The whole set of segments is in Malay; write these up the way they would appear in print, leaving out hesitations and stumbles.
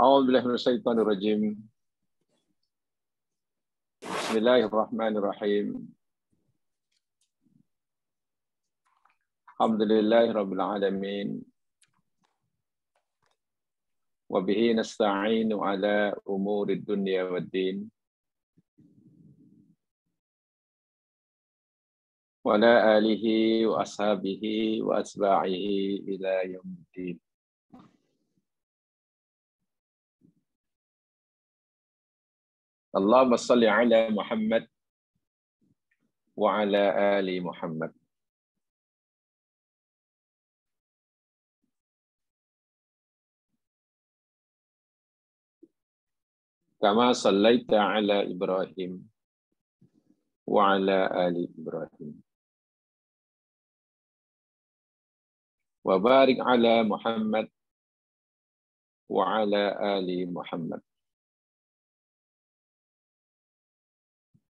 A'udzubillahi minasyaitonirrajim. Bismillahirrahmanirrahim. Alhamdulillahirabbil alamin. Wa bihi nasta'inu ala umurid dunya waddin. Wa ala alihi wa ashabihi wa asba'ihi ila yaumiddin. Allahumma salli ala Muhammad wa ala ali Muhammad. Kama sallaita ala Ibrahim wa ala ali Ibrahim. Wa barik ala Muhammad wa ala ali Muhammad.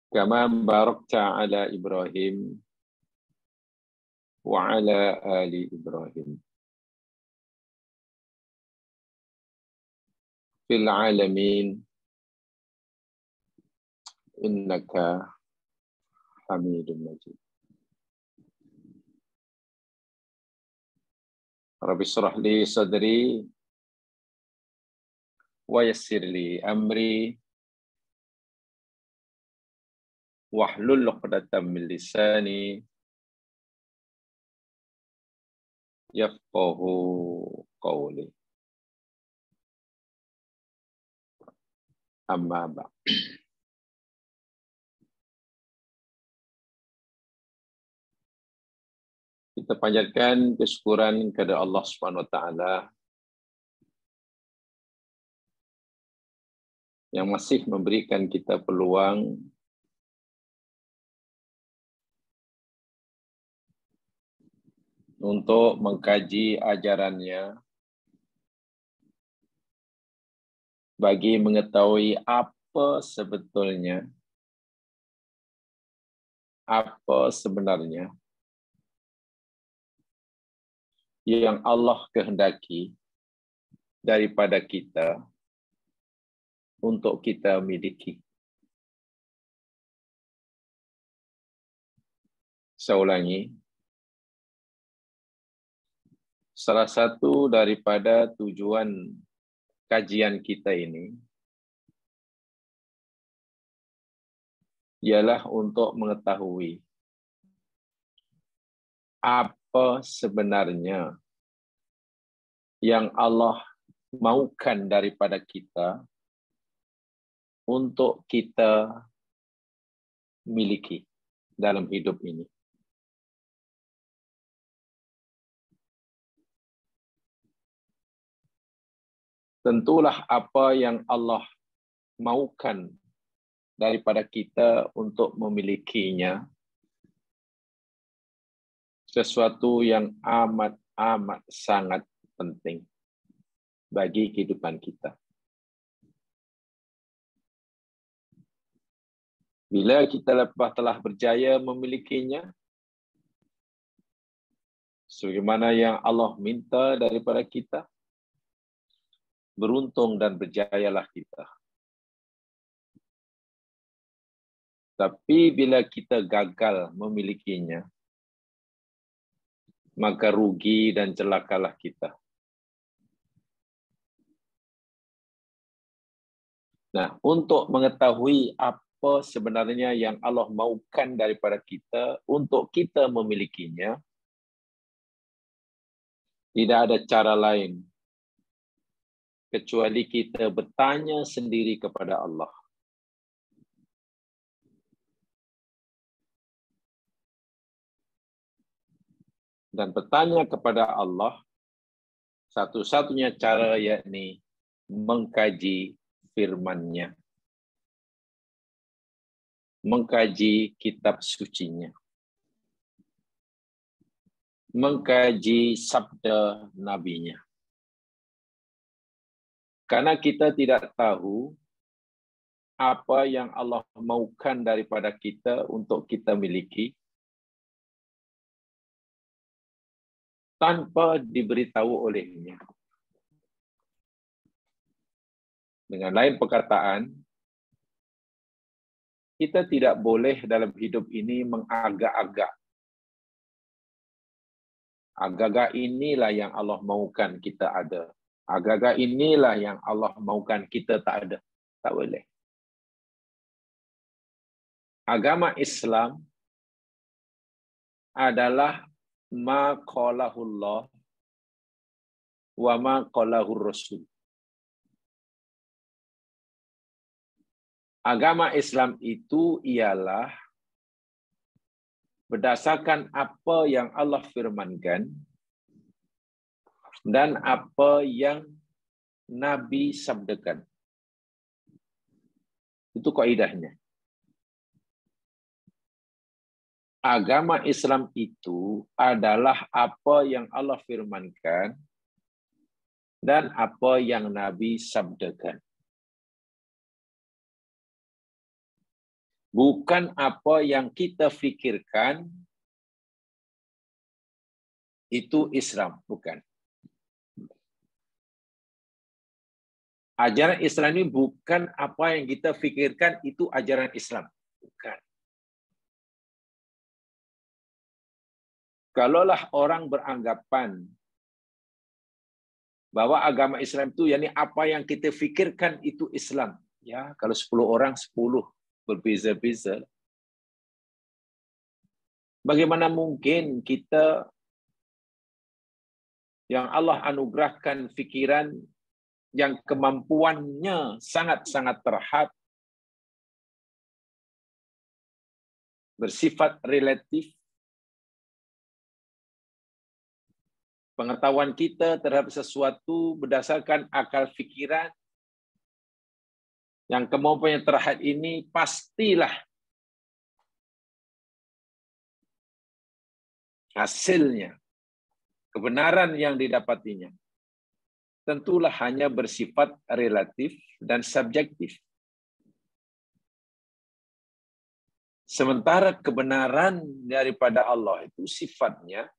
Kama barakta ala Ibrahim wa ala ali Ibrahim. Fil alamin innaka Hamidum Majid. Rabbi shrah li sadri wa yassir li amri wahlul 'uqdatam min lisani yafqahu qawli. Amma ba'd. Kita panjatkan kesyukuran kepada Allah Subhanahu wa taala yang masih memberikan kita peluang untuk mengkaji ajarannya bagi mengetahui apa sebenarnya yang Allah kehendaki daripada kita untuk kita miliki. Saya ulangi. Salah satu daripada tujuan kajian kita ini ialah untuk mengetahui apa sebenarnya yang Allah maukan daripada kita untuk kita miliki dalam hidup ini. Tentulah apa yang Allah maukan daripada kita untuk memilikinya sesuatu yang amat sangat penting bagi kehidupan kita. Bila kita telah berjaya memilikinya, sebagaimana yang Allah minta daripada kita, beruntung dan berjayalah kita. Tapi bila kita gagal memilikinya, maka rugi dan celakalah kita. Nah, untuk mengetahui apa sebenarnya yang Allah maukan daripada kita untuk kita memilikinya, tidak ada cara lain kecuali kita bertanya sendiri kepada Allah. Dan bertanya kepada Allah, satu-satunya cara yakni mengkaji firman-Nya. Mengkaji kitab suci-Nya. Mengkaji sabda Nabi-Nya. Karena kita tidak tahu apa yang Allah maukan daripada kita untuk kita miliki tanpa diberitahu olehnya. Dengan lain perkataan, kita tidak boleh dalam hidup ini mengagak-agak. Agak-agak inilah yang Allah mahukan kita ada. Agak-agak inilah yang Allah mahukan kita tak ada. Tak boleh. Agama Islam adalah ma qalahullah wa ma qalahur rasul. Agama Islam itu ialah berdasarkan apa yang Allah firmankan dan apa yang Nabi sabdakan. Itu kaidahnya. Agama Islam itu adalah apa yang Allah firmankan dan apa yang Nabi sabdakan. Bukan apa yang kita fikirkan itu Islam, bukan. Ajaran Islam ini bukan apa yang kita fikirkan itu ajaran Islam, bukan. Kalaulah orang beranggapan bahwa agama Islam itu yakni apa yang kita fikirkan itu Islam, ya kalau 10 orang 10 berbeza-beza. Bagaimana mungkin kita yang Allah anugerahkan fikiran yang kemampuannya sangat-sangat terhad, bersifat relatif, pengetahuan kita terhadap sesuatu berdasarkan akal fikiran, yang kemampuan yang terhad ini pastilah hasilnya, kebenaran yang didapatinya, tentulah hanya bersifat relatif dan subjektif. Sementara kebenaran daripada Allah itu sifatnya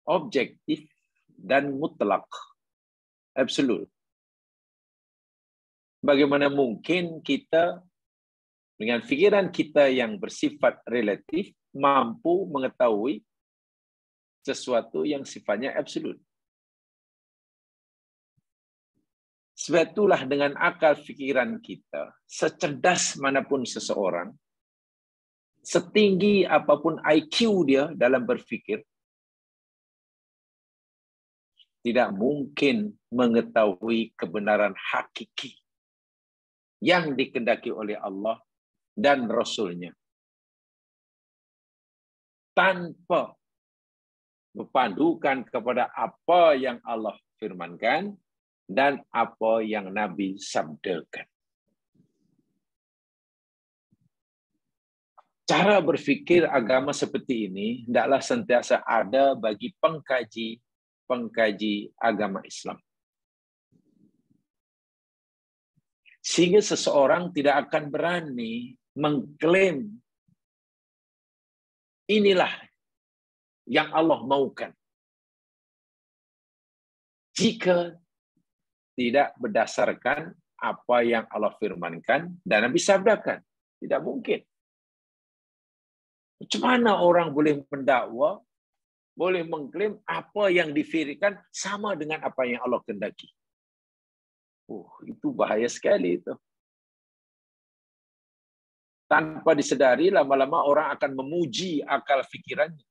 objektif dan mutlak, absolut. Bagaimana mungkin kita dengan fikiran kita yang bersifat relatif mampu mengetahui sesuatu yang sifatnya absolut? Sebab itulah dengan akal fikiran kita, secerdas manapun seseorang, setinggi apapun IQ dia dalam berfikir, tidak mungkin mengetahui kebenaran hakiki yang dikehendaki oleh Allah dan Rasul-Nya tanpa berpandukan kepada apa yang Allah firmankan dan apa yang Nabi sabdakan. Cara berfikir agama seperti ini hendaklah sentiasa ada bagi pengkaji agama Islam. Sehingga seseorang tidak akan berani mengklaim inilah yang Allah maukan jika tidak berdasarkan apa yang Allah firmankan dan Nabi sabdakan. Tidak mungkin. Macam mana orang boleh mendakwa, boleh mengklaim apa yang difirmankan sama dengan apa yang Allah kehendaki? Itu bahaya sekali itu. Tanpa disedari, lama-lama orang akan memuji akal fikirannya,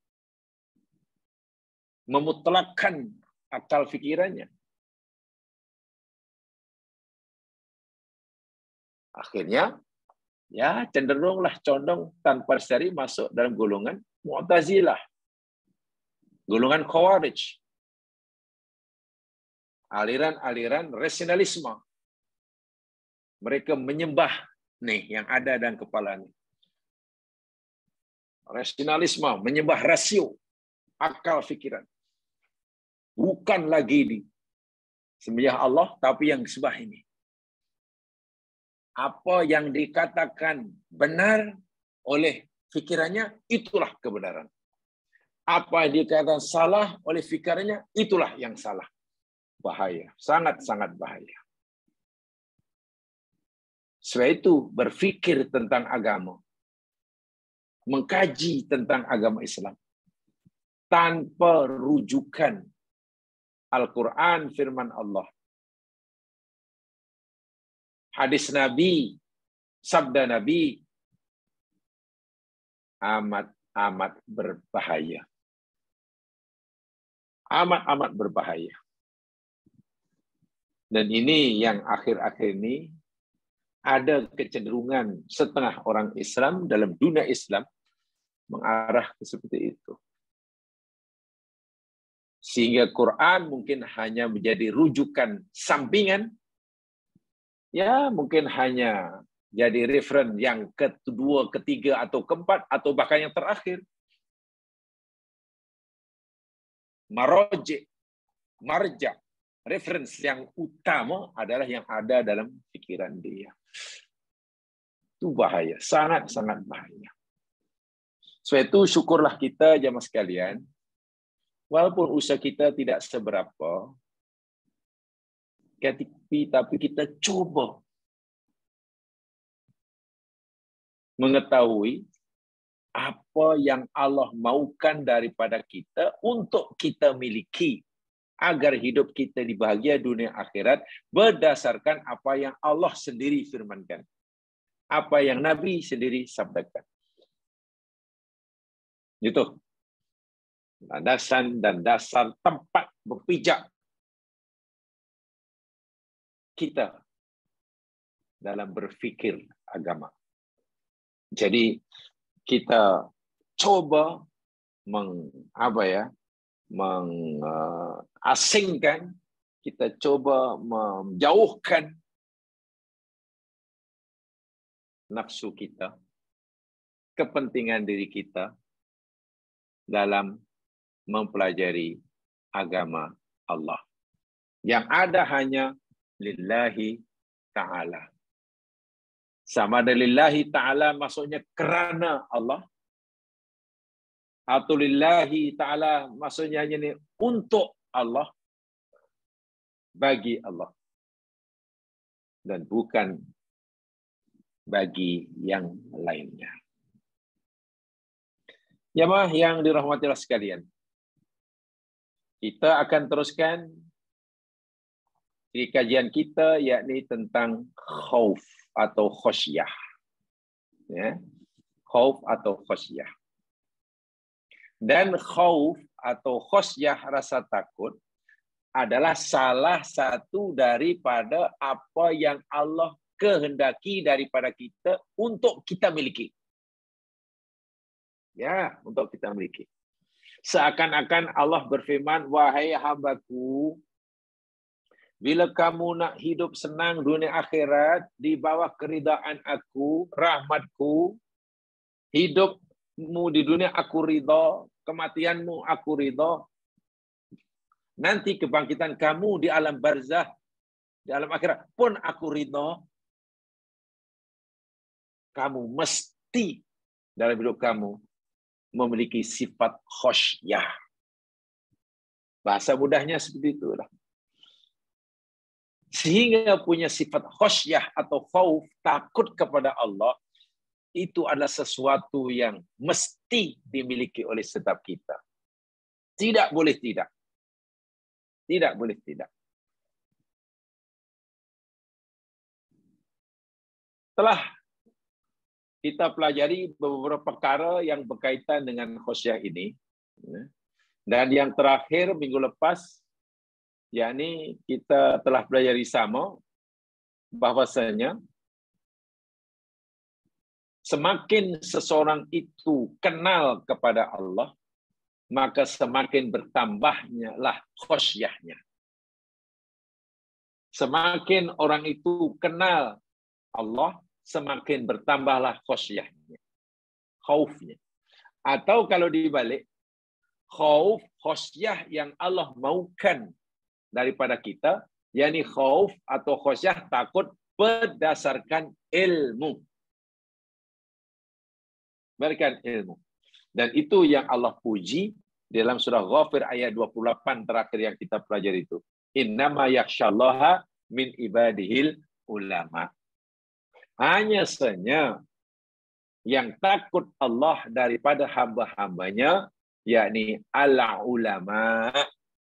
memutlakkan akal fikirannya. Akhirnya, ya cenderunglah condong tanpa disedari masuk dalam golongan Mu'tazilah, golongan Khawarij, aliran-aliran rasionalisme. Mereka menyembah yang ada dalam kepala ini. Rasionalisme, menyembah rasio, akal fikiran. Bukan lagi sembah Allah, tapi yang disembah ini. Apa yang dikatakan benar oleh fikirannya, itulah kebenaran. Apa yang dikatakan salah oleh fikirannya, itulah yang salah. Bahaya, sangat-sangat bahaya. Sebab itu berfikir tentang agama, mengkaji tentang agama Islam tanpa rujukan Al-Quran, firman Allah, hadis Nabi, sabda Nabi, amat berbahaya. Amat berbahaya. Dan ini yang akhir-akhir ini ada kecenderungan setengah orang Islam dalam dunia Islam mengarah ke seperti itu. Sehingga Quran mungkin hanya menjadi rujukan sampingan, ya mungkin hanya jadi referen yang kedua, ketiga, atau keempat, atau bahkan yang terakhir. Marja, reference yang utama adalah yang ada dalam pikiran dia. Itu bahaya, sangat-sangat bahaya. Sebab itu syukurlah kita jamaah sekalian, walaupun usaha kita tidak seberapa, tapi kita coba mengetahui apa yang Allah maukan daripada kita untuk kita miliki agar hidup kita di bahagia dunia akhirat berdasarkan apa yang Allah sendiri firmankan, apa yang Nabi sendiri sabdakan. Itu landasan dan dasar tempat berpijak kita dalam berfikir agama. Jadi kita coba mengasingkan, kita coba menjauhkan nafsu kita, kepentingan diri kita dalam mempelajari agama Allah. Yang ada hanya lillahi ta'ala. Sama ada lillahi ta'ala maksudnya kerana Allah, atau lillahi ta'ala maksudnya hanya ini untuk Allah, bagi Allah, dan bukan bagi yang lainnya. Jamaah yang dirahmati Allah sekalian, kita akan teruskan di kajian kita, yakni tentang khauf atau khosyah. Ya, khauf atau khosyah. Dan khauf atau khosyah, rasa takut, adalah salah satu daripada apa yang Allah kehendaki daripada kita untuk kita miliki. Ya, untuk kita miliki. Seakan-akan Allah berfirman, wahai hambaku, bila kamu nak hidup senang dunia akhirat di bawah keridaan aku, rahmatku, hidupmu di dunia aku ridha, kematianmu aku ridha, nanti kebangkitan kamu di alam barzah, di alam akhirat pun aku ridha, kamu mesti dalam hidup kamu memiliki sifat khosyah. Bahasa mudahnya seperti itulah. Sehingga punya sifat khosyah atau khauf, takut kepada Allah, itu adalah sesuatu yang mesti dimiliki oleh setiap kita. Tidak boleh tidak. Tidak boleh tidak. Telah kita pelajari beberapa perkara yang berkaitan dengan khosyah ini. Dan yang terakhir minggu lepas, yakni kita telah pelajari sama bahwasanya semakin seseorang itu kenal kepada Allah, maka semakin bertambahnya lah khosyahnya. Semakin orang itu kenal Allah, semakin bertambahlah khosyahnya, khaufnya. Atau kalau dibalik, khauf, khosyah yang Allah maukan daripada kita, yakni khauf atau khosyah, takut berdasarkan ilmu. Berdasarkan ilmu. Dan itu yang Allah puji dalam surah Ghafir ayat 28 terakhir yang kita pelajari itu. Innama yakhsyallaha min ibadihil ulama. Hanya saja yang takut Allah daripada hamba-hambanya, yakni al-ulama,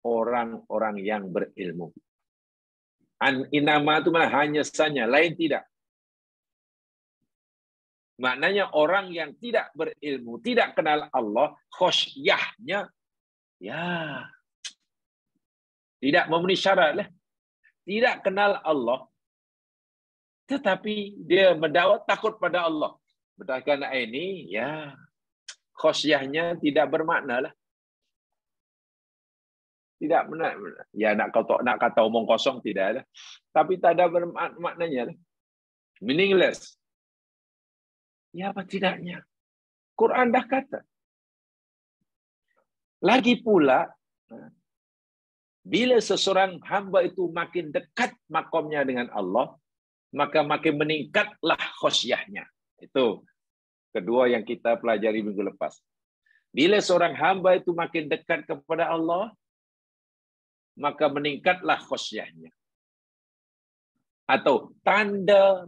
orang-orang yang berilmu. Inama itu mana? Hanya saja, lain tidak. Maknanya orang yang tidak berilmu, tidak kenal Allah, khosyahnya, ya, tidak memenuhi syarat lah. Tidak kenal Allah, tetapi dia mendakwa takut pada Allah. Berdasarkan ini, ya, khosyahnya tidak bermakna lah. Tidak benar. Ya nak kata omong kosong tidak ada. Tapi tak ada bermaknanya lah. Meaningless. Ya apa tidaknya? Quran dah kata. Lagi pula, bila seseorang hamba itu makin dekat makamnya dengan Allah, maka makin meningkatlah khosyahnya. Itu kedua yang kita pelajari minggu lepas. Bila seorang hamba itu makin dekat kepada Allah, maka meningkatlah khosyahnya. Atau tanda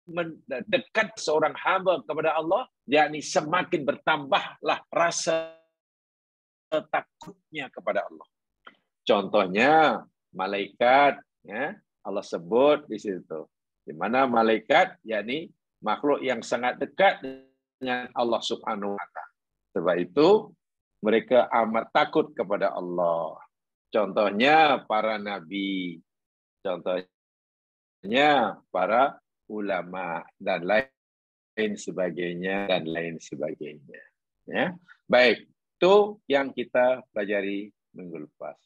mendekat seorang hamba kepada Allah, yakni semakin bertambahlah rasa takutnya kepada Allah. Contohnya malaikat, ya, Allah sebut di situ. Di mana malaikat, yakni makhluk yang sangat dekat dengan Allah Subhanahu wa taala. Sebab itu mereka amat takut kepada Allah. Contohnya para nabi, contohnya para ulama dan lain sebagainya dan lain sebagainya. Ya, baik, itu yang kita pelajari minggu lepas.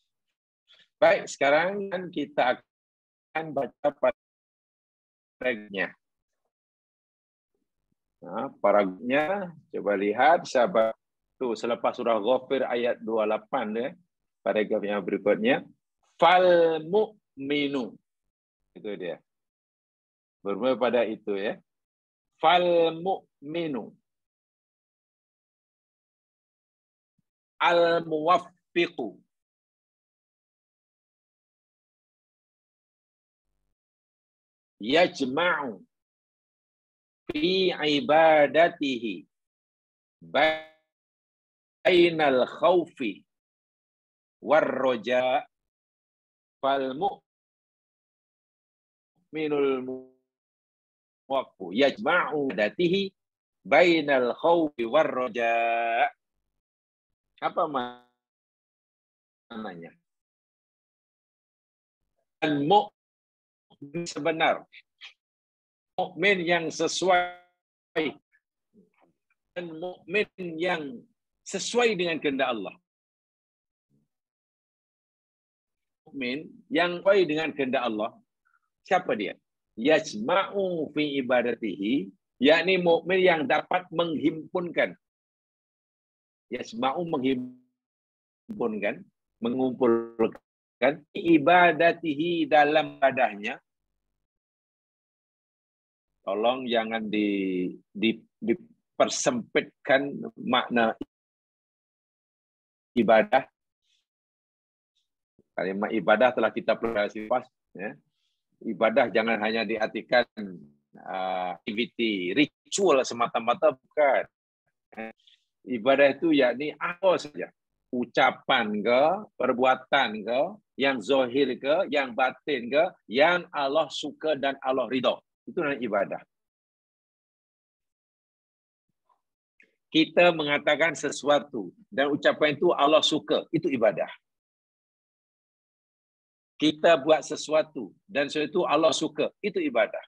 Baik, sekarang kita akan baca paragrafnya. Nah, paragrafnya coba lihat sahabat tu selepas surah Ghafir ayat 28 ya. Paragraf yang berikutnya, fal mu'minu. Itu dia. Bermula pada itu ya. Fal mu'minu al muwaffiqu yajma'u fi ibadatihi bainal khawfi war roja fal mu'minul muwaffiqu yajma'u ibadatihi bainal khawfi war roja. Apa maknanya? Dan mukmin sebenar, mukmin yang sesuai, dan mukmin yang sesuai dengan kehendak Allah. Mukmin yang sesuai dengan kehendak Allah, siapa dia? Yajma'u fi ibadatihi, yakni mukmin yang dapat menghimpunkan. Yajma'u menghimpunkan, mengumpulkan ibadatihi dalam ibadahnya. Tolong jangan dipersempitkan makna ibadah. Kalimat ibadah telah kita pelajari pas. Ya. Ibadah jangan hanya diartikan aktiviti, ritual semata-mata, bukan. Ibadah itu yakni apa saja. Ucapan ke, perbuatan ke, yang zahir ke, yang batin ke, yang Allah suka dan Allah ridha. Itu namanya ibadah. Kita mengatakan sesuatu dan ucapan itu Allah suka, itu ibadah. Kita buat sesuatu dan sesuatu itu Allah suka, itu ibadah.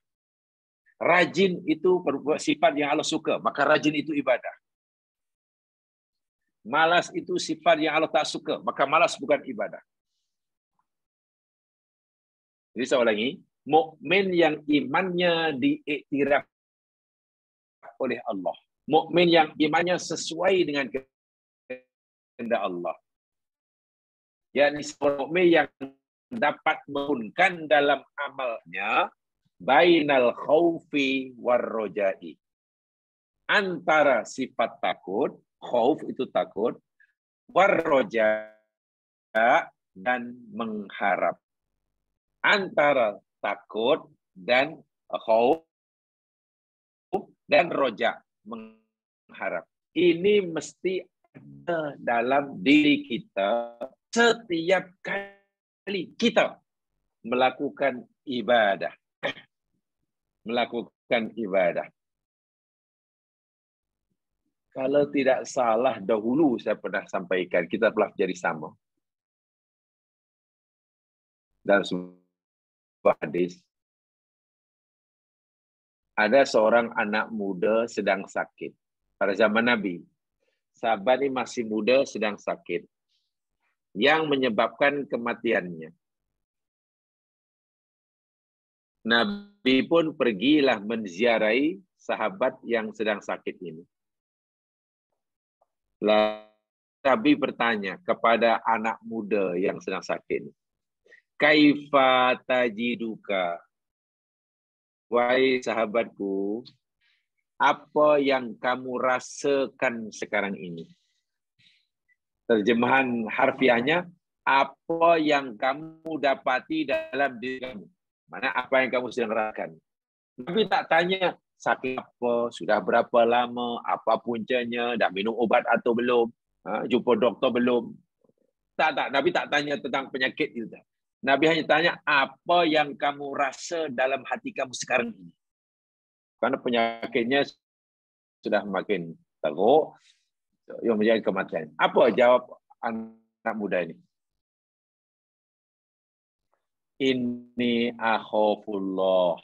Rajin itu sifat yang Allah suka, maka rajin itu ibadah. Malas itu sifat yang Allah tak suka, maka malas bukan ibadah. Jadi saya ulangi, mukmin yang imannya diiktiraf oleh Allah, mukmin yang imannya sesuai dengan kehendak Allah, yakni seorang mukmin yang dapat menghubungkan dalam amalnya bainal khaufi war roja'i, antara sifat takut, khauf itu takut, war roja dan mengharap, antara takut dan khauf dan roja, mengharap. Ini mesti ada dalam diri kita setiap kali kita melakukan ibadah. Melakukan ibadah. Kalau tidak salah, dahulu saya pernah sampaikan, kita telah jadi sama. Dalam sebuah hadis, ada seorang anak muda sedang sakit. Pada zaman Nabi, sahabat ini masih muda sedang sakit, yang menyebabkan kematiannya. Nabi pun pergilah menziarahi sahabat yang sedang sakit ini. Nabi bertanya kepada anak muda yang sedang sakit ini, Kaifa tajiduka? Wahai sahabatku, apa yang kamu rasakan sekarang ini? Terjemahan harfiahnya, apa yang kamu dapati dalam diri kamu? Mana apa yang kamu sedang rasakan? Nabi tak tanya sakit apa, sudah berapa lama, apa puncanya, dah minum obat atau belum, jumpa doktor belum. Tak. Nabi tak tanya tentang penyakit itu. Nabi hanya tanya apa yang kamu rasa dalam hati kamu sekarang ini. Karena penyakitnya sudah makin teruk, yang menjadi kematian. Apa jawab anak muda ini? Inni akhafullah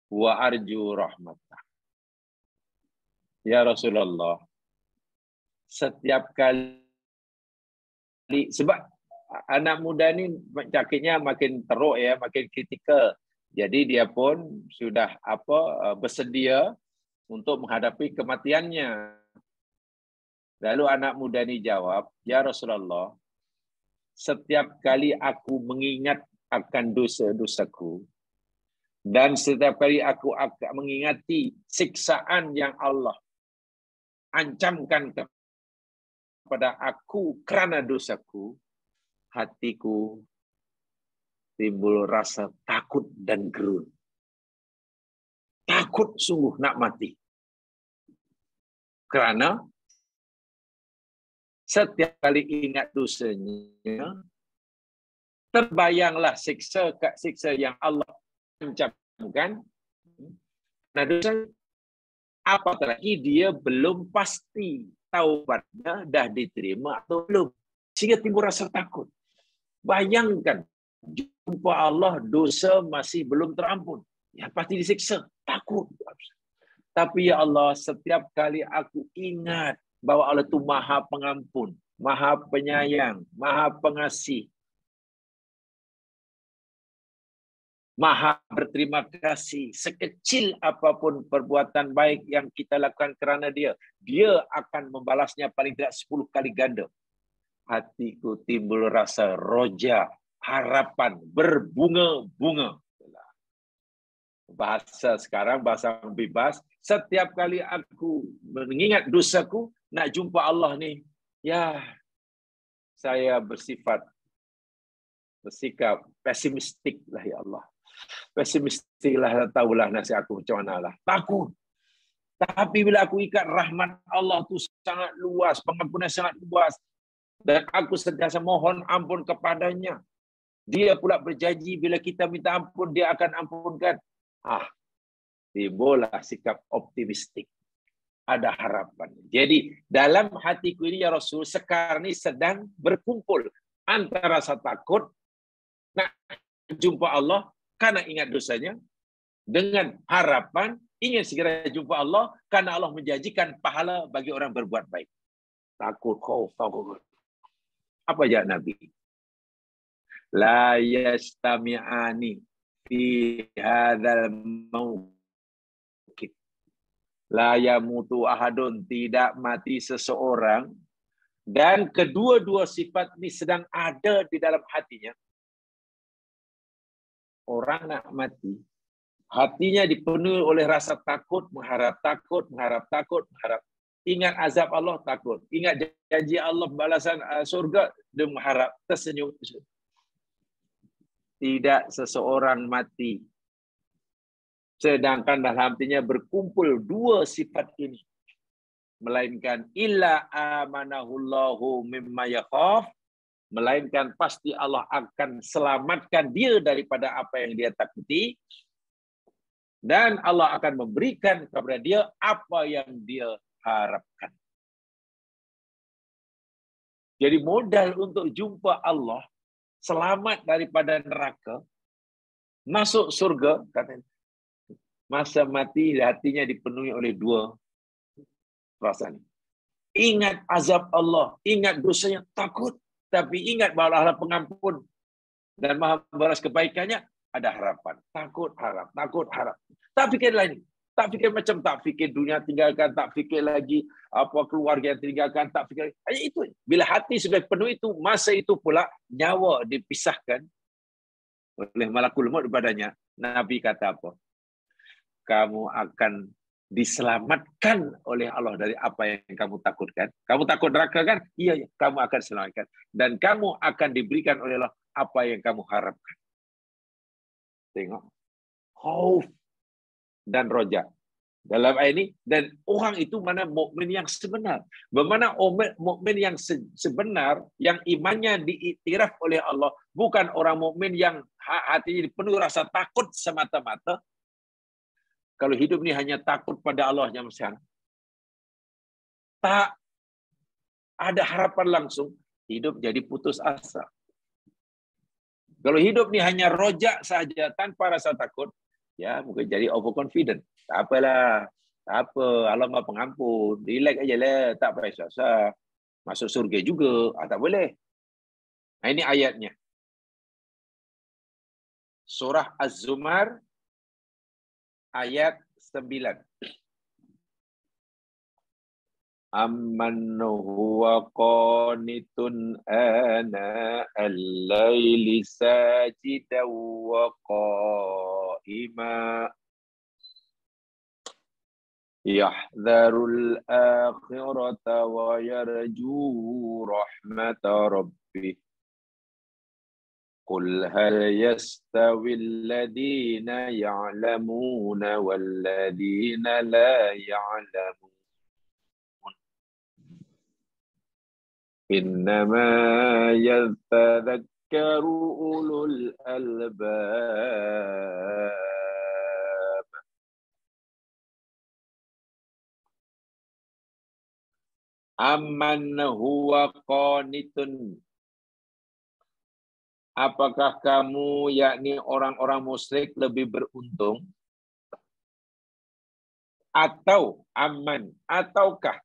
wa arju rahmatah. Ya Rasulullah, setiap kali, sebab anak muda ni sakitnya makin teruk ya, makin kritikal. Jadi dia pun sudah bersedia untuk menghadapi kematiannya. Lalu anak muda ni jawab, ya Rasulullah, setiap kali aku mengingat akan dosa-dosaku, dan setiap kali aku akan mengingati siksaan yang Allah ancamkan kepada aku kerana dosaku, hatiku timbul rasa takut dan gerun. Takut sungguh nak mati. Kerana setiap kali ingat dosanya, terbayanglah siksa yang Allah ancamkan. Nah, dosa apatah lagi dia belum pasti taubatnya dah diterima atau belum, sehingga timbul rasa takut. Bayangkan jumpa Allah, dosa masih belum terampun, ya pasti disiksa, takut. Tapi ya Allah, setiap kali aku ingat bahwa Allah itu Maha Pengampun, Maha Penyayang, Maha Pengasih, Maha berterima kasih, sekecil apapun perbuatan baik yang kita lakukan kerana dia, dia akan membalasnya paling tidak 10 kali ganda. Hatiku timbul rasa roja, harapan, berbunga-bunga. Bahasa sekarang, bahasa bebas, setiap kali aku mengingat dosaku, nak jumpa Allah ni, ya saya bersikap pesimistik lah ya Allah. Pesimistik lah, tahulah nasihat aku macam mana lah. Takut. Tapi bila aku ikat rahmat Allah tu sangat luas, pengampunan sangat luas, dan aku sentiasa mohon ampun kepadanya. Dia pula berjanji bila kita minta ampun, dia akan ampunkan. Timbullah sikap optimistik. Ada harapan. Jadi dalam hatiku ini ya Rasul, sekarang ini sedang berkumpul antara rasa takut nak jumpa Allah karena ingat dosanya, dengan harapan ingin segera jumpa Allah karena Allah menjanjikan pahala bagi orang berbuat baik. Takut, khauf, takut. Apa jawab Nabi? La yastami'ani fi hadzal mauqif. La yamutu ahadun, tidak mati seseorang, dan kedua-dua sifat ini sedang ada di dalam hatinya. Orang nak mati, hatinya dipenuhi oleh rasa takut, mengharap takut, mengharap takut, mengharap. Ingat azab Allah, takut. Ingat janji Allah balasan surga, dia mengharap, tersenyum. tidak seseorang mati. Sedangkan dalam hatinya berkumpul dua sifat ini. Melainkan illa amanahullahu mimma yakhaf. Melainkan pasti Allah akan selamatkan dia daripada apa yang dia takuti. Dan Allah akan memberikan kepada dia apa yang dia harapkan. Jadi modal untuk jumpa Allah, selamat daripada neraka, masuk surga, katanya. Masa mati hatinya dipenuhi oleh dua perasaan. Ingat azab Allah, ingat dosanya, takut. Tapi ingat bahawa Allah pengampun dan maha balas kebaikannya, ada harapan. Takut, harap, takut, harap. Tak fikir lain. Tak fikir macam tak fikir dunia tinggalkan, tak fikir lagi apa keluarga yang tinggalkan, tak fikir. Hanya itu. Bila hati sudah penuh itu, masa itu pula nyawa dipisahkan oleh malakul maut padanya. Nabi kata apa? Kamu akan diselamatkan oleh Allah dari apa yang kamu takutkan. Kamu takut neraka kan? Iya, kamu akan diselamatkan. Dan kamu akan diberikan oleh Allah apa yang kamu harapkan. Tengok. Khauf dan roja. Dalam ayat ini, dan orang itu mana mukmin yang sebenar. Bermakna mukmin yang sebenar, yang imannya diiktiraf oleh Allah, bukan orang mukmin yang hatinya penuh rasa takut semata-mata. Kalau hidup ni hanya takut pada Allah yang besar, tak ada harapan langsung, hidup jadi putus asa. Kalau hidup ni hanya rojak saja tanpa rasa takut, ya mungkin jadi overconfident. Tak apalah, tak apa, Allah Maha Pengampun, relax aja lah, tak payah susah. Masuk surga juga, tak boleh. Nah, ini ayatnya. Surah Az-Zumar ayat 9. Amman huwa qanitun ana al-laili sajidan wa qa'ima yahdharul akhirata wa yarju rahmata rabbih. Qul hal yastawil ladina ya'lamuna wal ladina la ya'lamun. Innama yatadhakkaru ulul albab. Amman huwa qanitun. Apakah kamu, yakni orang-orang musyrik, lebih beruntung? Atau aman, ataukah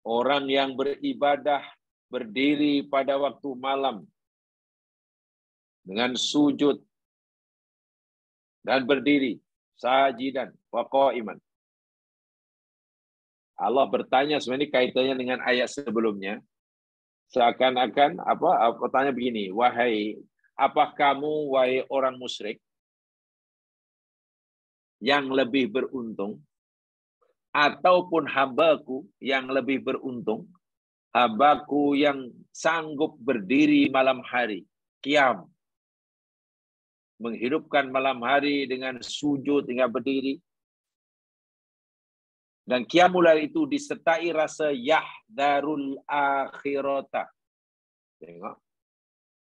orang yang beribadah berdiri pada waktu malam dengan sujud dan berdiri sajidan wa qa'iman. Allah bertanya, sebenarnya kaitannya dengan ayat sebelumnya. Seakan-akan pertanyaan begini, apakah kamu, wahai orang musyrik, yang lebih beruntung, ataupun hambaku yang lebih beruntung, hambaku yang sanggup berdiri malam hari, qiyam, menghidupkan malam hari dengan sujud hingga berdiri, dan qiyamul lail itu disertai rasa yahdharul akhirata. Tengok.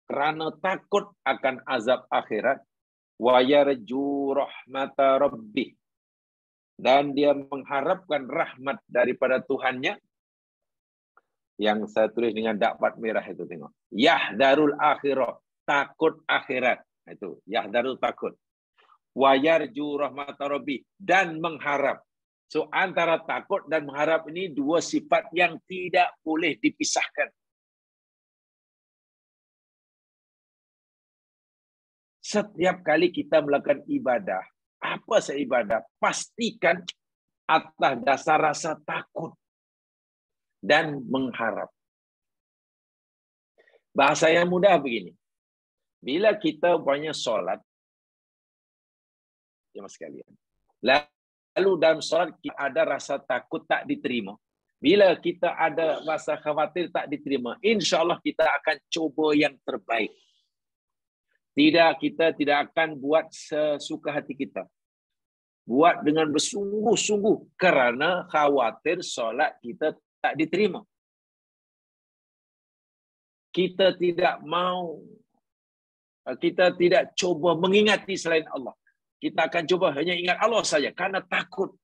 Kerana takut akan azab akhirat, wa yarju rahmata rabbih, dan dia mengharapkan rahmat daripada Tuhannya, yang saya tulis dengan dakpat merah itu, tengok. Yahdharul akhirah, takut akhirat. Itu, yahdharul takut. Wa yarju rahmata rabbih, dan mengharap. So antara takut dan mengharap ini dua sifat yang tidak boleh dipisahkan. Setiap kali kita melakukan ibadah, apa seibadah, pastikan atas dasar rasa takut dan mengharap. Bahasa yang mudah begini. Bila kita banyak solat, jemaah sekalian, lalu dalam solat kita ada rasa takut tak diterima. Bila kita ada rasa khawatir tak diterima, insya Allah kita akan cuba yang terbaik. Kita tidak akan buat sesuka hati kita. Buat dengan bersungguh-sungguh kerana khawatir solat kita tak diterima. Kita tidak cuba mengingati selain Allah. Kita akan cuba hanya ingat Allah saja karena takut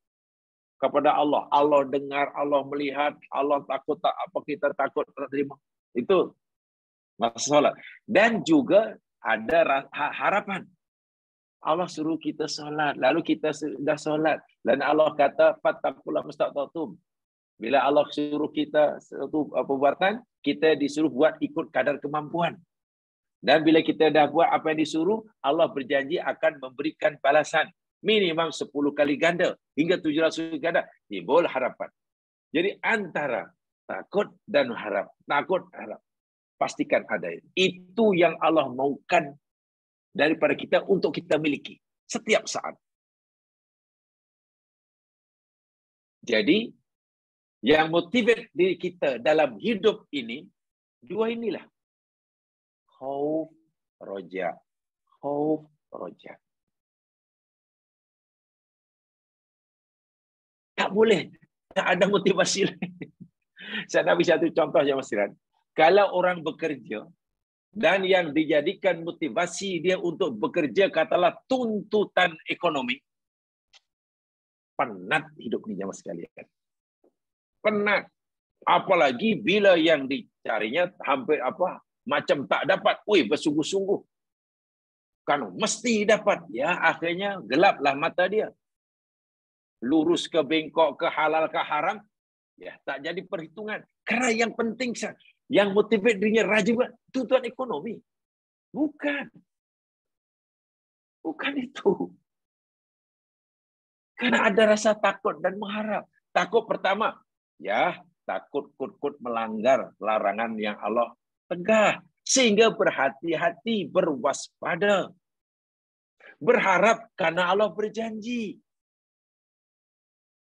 kepada Allah. Allah dengar, Allah melihat, Allah takut tak apa kita takut tak terima. Itu masa solat. Dan juga ada harapan. Allah suruh kita solat, lalu kita sudah solat. Dan Allah kata fattaqullaha mastata'tum. Bila Allah suruh kita satu perbuatan, kita disuruh buat ikut kadar kemampuan. Dan bila kita dah buat apa yang disuruh, Allah berjanji akan memberikan balasan minimum 10 kali ganda hingga 700 ganda. Timbul harapan. Jadi antara takut dan harap, takut harap, pastikan ada itu. Itu yang Allah maukan daripada kita untuk kita miliki setiap saat. Jadi yang motivate diri kita dalam hidup ini dua inilah. Khauf, roja. Khauf, roja. Tak boleh. Tak ada motivasi lain. Saya nak beri satu contoh yang Mas. Kalau orang bekerja dan yang dijadikan motivasi dia untuk bekerja katalah tuntutan ekonomi, penat hidup ni jemaah sekalian. Penat. Apalagi bila yang dicarinya hampir macam tak dapat. Bersungguh-sungguh. Kan mesti dapat. Ya, akhirnya gelaplah mata dia. Lurus ke bengkok, ke halal, ke haram. Ya, tak jadi perhitungan. Kerana yang penting, yang motivate dirinya rajin tuntutan ekonomi. Bukan. Bukan itu. Karena ada rasa takut dan mengharap. Takut pertama, ya takut kut-kut melanggar larangan yang Allah tegah. Sehingga berhati-hati, berwaspada. Berharap karena Allah berjanji.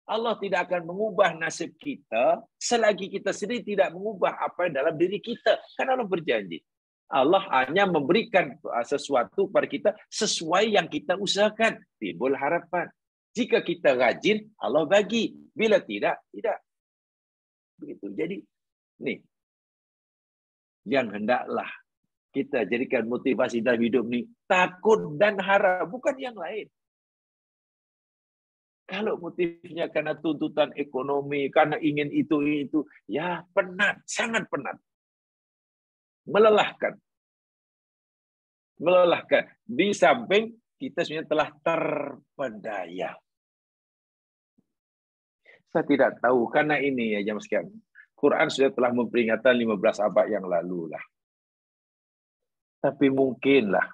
Allah tidak akan mengubah nasib kita selagi kita sendiri tidak mengubah apa yang dalam diri kita. Karena Allah berjanji. Allah hanya memberikan sesuatu pada kita sesuai yang kita usahakan. Timbul harapan. Jika kita rajin, Allah bagi. Bila tidak, tidak. Begitu. Jadi, nih. Yang hendaklah kita jadikan motivasi dalam hidup ni. Takut dan harap. Bukan yang lain. Kalau motifnya karena tuntutan ekonomi, karena ingin itu, ya penat, sangat penat. Melelahkan. Melelahkan. Di samping kita sebenarnya telah terpedaya. Saya tidak tahu, karena ini ya jemaah sekalian. Quran sudah telah memperingatkan 15 abad yang lalu lah. Tapi mungkinlah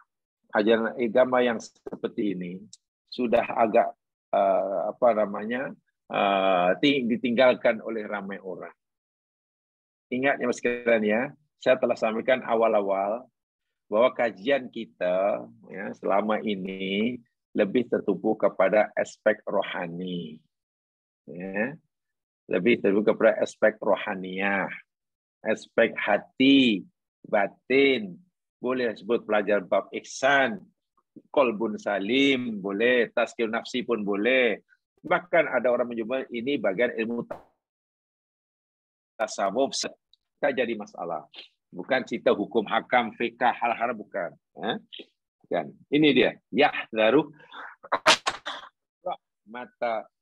ajaran agama yang seperti ini sudah agak ditinggalkan oleh ramai orang. Ingat ya mas sekalian ya, saya telah sampaikan awal-awal bahwa kajian kita ya, selama ini lebih tertumpu kepada aspek rohani. Ya. Lebih tertumpu kepada aspek rohaniah, aspek hati, batin, boleh sebut pelajar bab ihsan, qalbun salim, boleh, tazkiyah nafsi pun boleh. Bahkan ada orang menyebut ini bagian ilmu tasawuf, tak jadi masalah. Bukan cerita hukum hakam, fiqah, hal-hal bukan. Bukan. Ini dia. Yahdharu rahmata.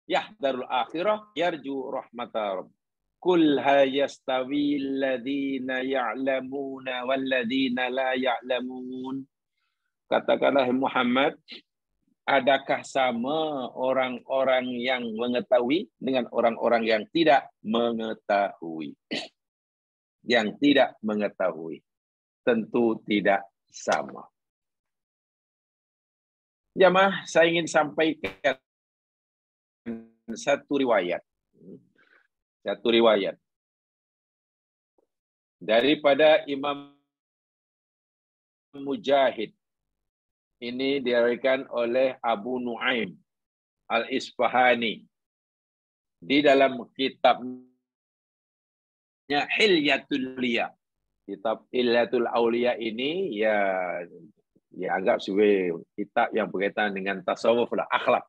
Yahdharul akhirah yarju rahmata rabb. Kul hayastawi alladhina ya'lamuna walladhina la ya'lamun. Katakanlah Muhammad, adakah sama orang-orang yang mengetahui dengan orang-orang yang tidak mengetahui? Yang tidak mengetahui. Tentu tidak sama. Jamaah, saya ingin sampaikan satu riwayat. Satu riwayat. Daripada Imam Mujahid. Ini diriwayatkan oleh Abu Nuaim Al-Isfahani. Di dalam kitabnya Hilyatul Awliya. Kitab Hilyatul Aulia ini ya anggap sebagai kitab yang berkaitan dengan tasawuf lah, akhlak.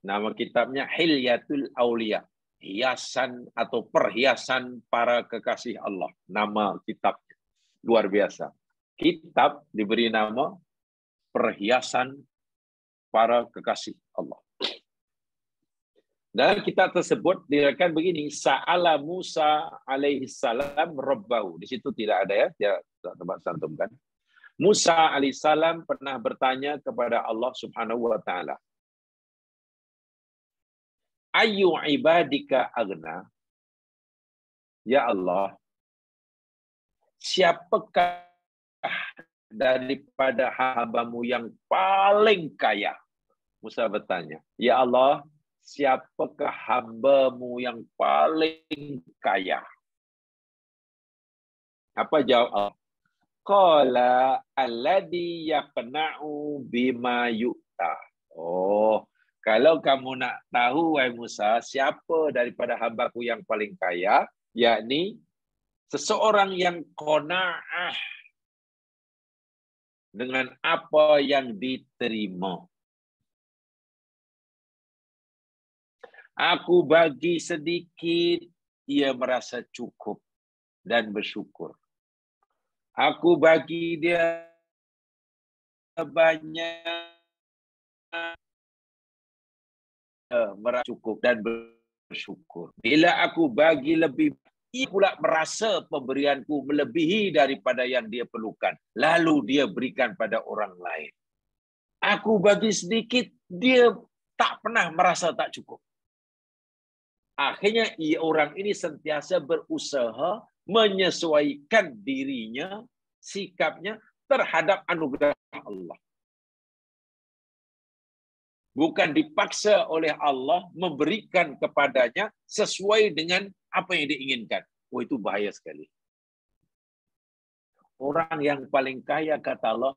Nama kitabnya Hilyatul Aulia, hiasan atau perhiasan para kekasih Allah. Nama kitabnya luar biasa. Kitab diberi nama perhiasan para kekasih Allah. Dan kitab tersebut diriwayatkan begini, Sa'ala Musa alaihi salam rabbahu. Di situ tidak ada ya, dia tak tempat santumkan. Musa alaihi salam pernah bertanya kepada Allah Subhanahu wa taala. Ayyu ibadika aghna? Ya Allah, siapakah daripada hamba-Mu yang paling kaya? Musa bertanya, ya Allah, siapakah hamba-Mu yang paling kaya? Apa jawab Allah? Qala alladhi yaqna'u bima yu'ta. Oh, kalau kamu nak tahu, wahai Musa, siapa daripada hamba-Ku yang paling kaya, yakni seseorang yang qanaah dengan apa yang diterima. Aku bagi sedikit, ia merasa cukup dan bersyukur. Aku bagi dia banyak, merasa cukup dan bersyukur. Bila aku bagi lebih, ia pula merasa pemberianku melebihi daripada yang dia perlukan. Lalu dia berikan pada orang lain. Aku bagi sedikit, dia tak pernah merasa tak cukup. Akhirnya orang ini sentiasa berusaha menyesuaikan dirinya, sikapnya terhadap anugerah Allah. Bukan dipaksa oleh Allah memberikan kepadanya sesuai dengan apa yang diinginkan. Oh, itu bahaya sekali. Orang yang paling kaya, kata Allah,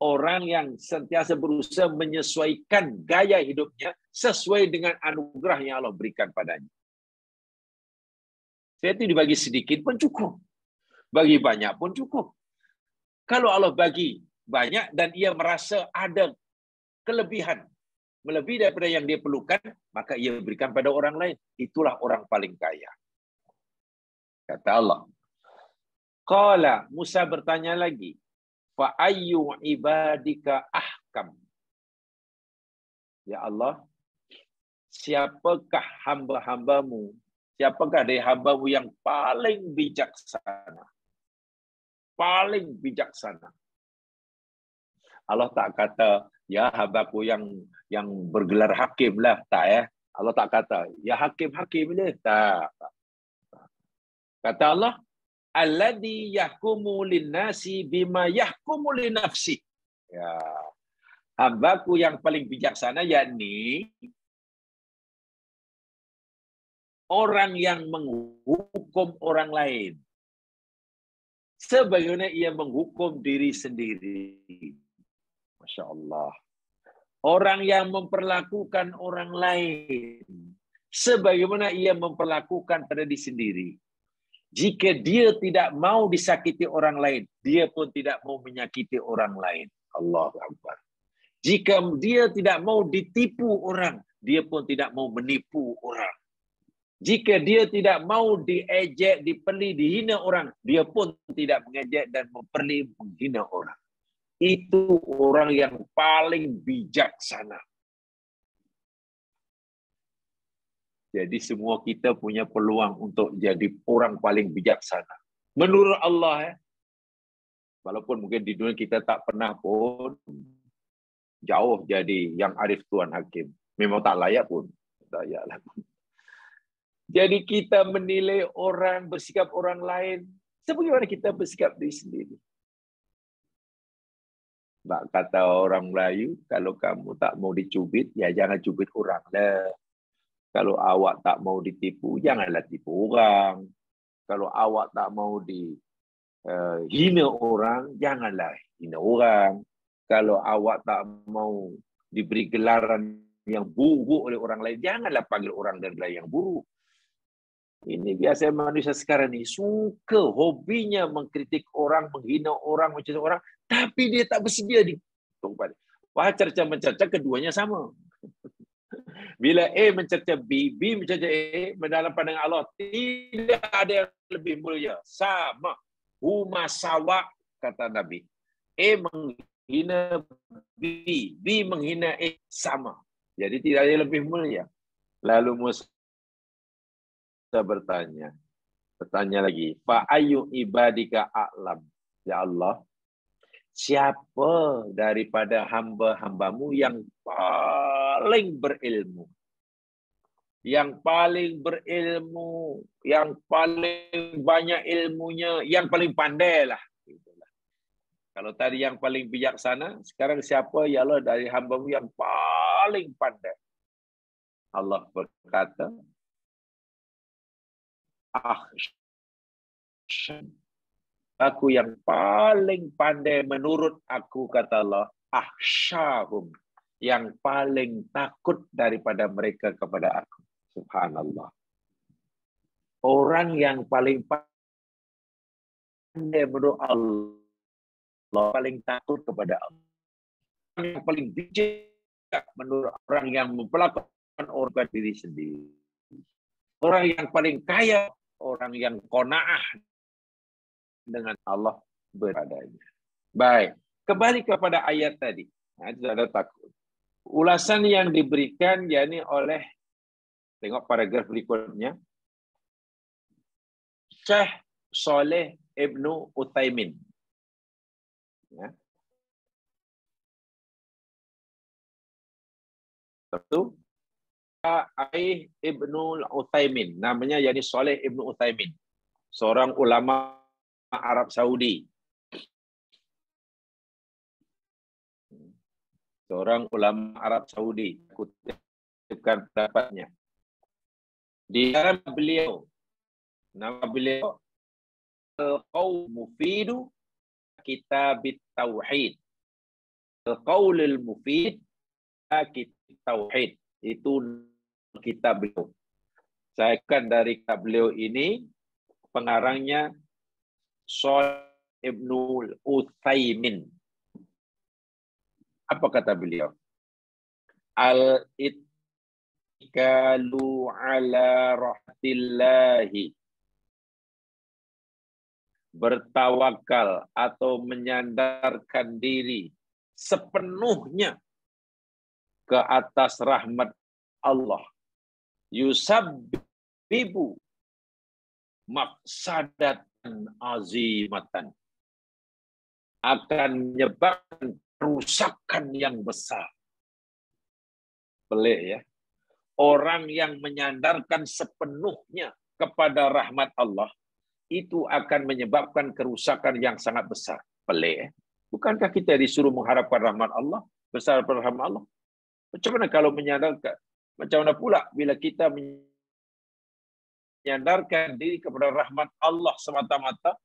orang yang sentiasa berusaha menyesuaikan gaya hidupnya sesuai dengan anugerah yang Allah berikan padanya. Saya itu dibagi sedikit pun cukup. Bagi banyak pun cukup. Kalau Allah bagi banyak dan ia merasa ada kelebihan, melebihi daripada yang dia perlukan, maka ia berikan pada orang lain. Itulah orang paling kaya. Kata Allah. Qala, Musa bertanya lagi. Fa ayyu ibadika ahkam? Ya Allah, siapakah hamba-hambamu? Siapakah dari hamba-Mu yang paling bijaksana? Paling bijaksana. Allah tak kata, ya hamba-Ku yang bergelar hakim lah. Tak ya. Allah tak kata, ya hakim-hakim ni. Tak. Kata Allah, alladhi yahkumu linnasi bima yahkumu linafsi. Ya. Hamba-Ku yang paling bijaksana, yakni orang yang menghukum orang lain sebagaimana ia menghukum diri sendiri. Masya Allah. Orang yang memperlakukan orang lain sebagaimana ia memperlakukan pada diri sendiri. Jika dia tidak mau disakiti orang lain, dia pun tidak mau menyakiti orang lain. Allahu Akbar. Jika dia tidak mau ditipu orang, dia pun tidak mau menipu orang. Jika dia tidak mau diejek, dipeli, dihina orang, dia pun tidak mengejek dan memperli, menghina orang. Itu orang yang paling bijaksana. Jadi semua kita punya peluang untuk jadi orang paling bijaksana. Menurut Allah, walaupun mungkin di dunia kita tak pernah pun jauh jadi yang arif Tuhan Hakim. Memang tak layak pun. Tak layaklah pun. Jadi kita menilai orang, bersikap orang lain, sebagaimana kita bersikap diri sendiri. Kata orang Melayu, kalau kamu tak mau dicubit, ya jangan cubit orang lah. Kalau awak tak mau ditipu, janganlah tipu orang. Kalau awak tak mau dihina orang, janganlah hina orang. Kalau awak tak mau diberi gelaran yang buruk oleh orang lain, janganlah panggil orang dengan gelaran yang buruk. Ini biasa manusia sekarang ni suka, hobinya mengkritik orang, menghina orang, macam orang, tapi dia tak bersedia di tempat. Wah, cerca mencerca keduanya sama. Bila A mencerca B, B mencerca A, dalam pandangan Allah tidak ada yang lebih mulia. Sama. Huma sawa, kata Nabi. A menghina B, B menghina A, sama. Jadi tidak ada yang lebih mulia. Lalu Musa bertanya lagi, fa ayu ibadika a'lam, ya Allah, siapa daripada hamba-hambamu yang paling berilmu, yang paling banyak ilmunya, yang paling pandai lah. Kalau tadi yang paling bijaksana, sekarang siapa, ya Allah, dari hambamu yang paling pandai? Allah berkata, aku yang paling pandai menurut aku, kata Allah, ahsyahum, yang paling takut daripada mereka kepada aku. Subhanallah. Orang yang paling pandai menurut Allah, paling takut kepada Allah. Orang yang paling bijak menurut orang yang mempelakukan orang diri sendiri. Orang yang paling kaya, orang yang qanaah dengan Allah beradanya. Baik, kembali kepada ayat tadi. Nah, itu ada takut. Ulasan yang diberikan yakni oleh, tengok paragraf berikutnya, Syekh Saleh Ibnu Utsaimin. Ya. Satu, Syekh Ibnu Utsaimin, namanya yakni Saleh Ibnu Utsaimin, seorang ulama Arab Saudi. Seorang ulama Arab Saudi, kutipkan pendapatnya. Di dalam beliau, nama beliau Al-Qaul Mufidu Kitab Tauhid. Al-Qaulul Mufid Kitab Tauhid. Itu kitab beliau. Saya akan dari kitab beliau ini, pengarangnya Shalih Ibnu Utsaimin. Apa kata beliau? Al-ittikalu ala rahmatillahi, bertawakal atau menyandarkan diri sepenuhnya ke atas rahmat Allah, yusabbibu mafsadatan azimatan, akan menyebabkan kerusakan yang besar. Pelik ya. Orang yang menyandarkan sepenuhnya kepada rahmat Allah, itu akan menyebabkan kerusakan yang sangat besar. Pelik ya. Bukankah kita disuruh mengharapkan rahmat Allah, besar rahmat Allah? Macam mana kalau menyandarkan? Macam mana pula bila kita menyandarkan diri kepada rahmat Allah semata-mata,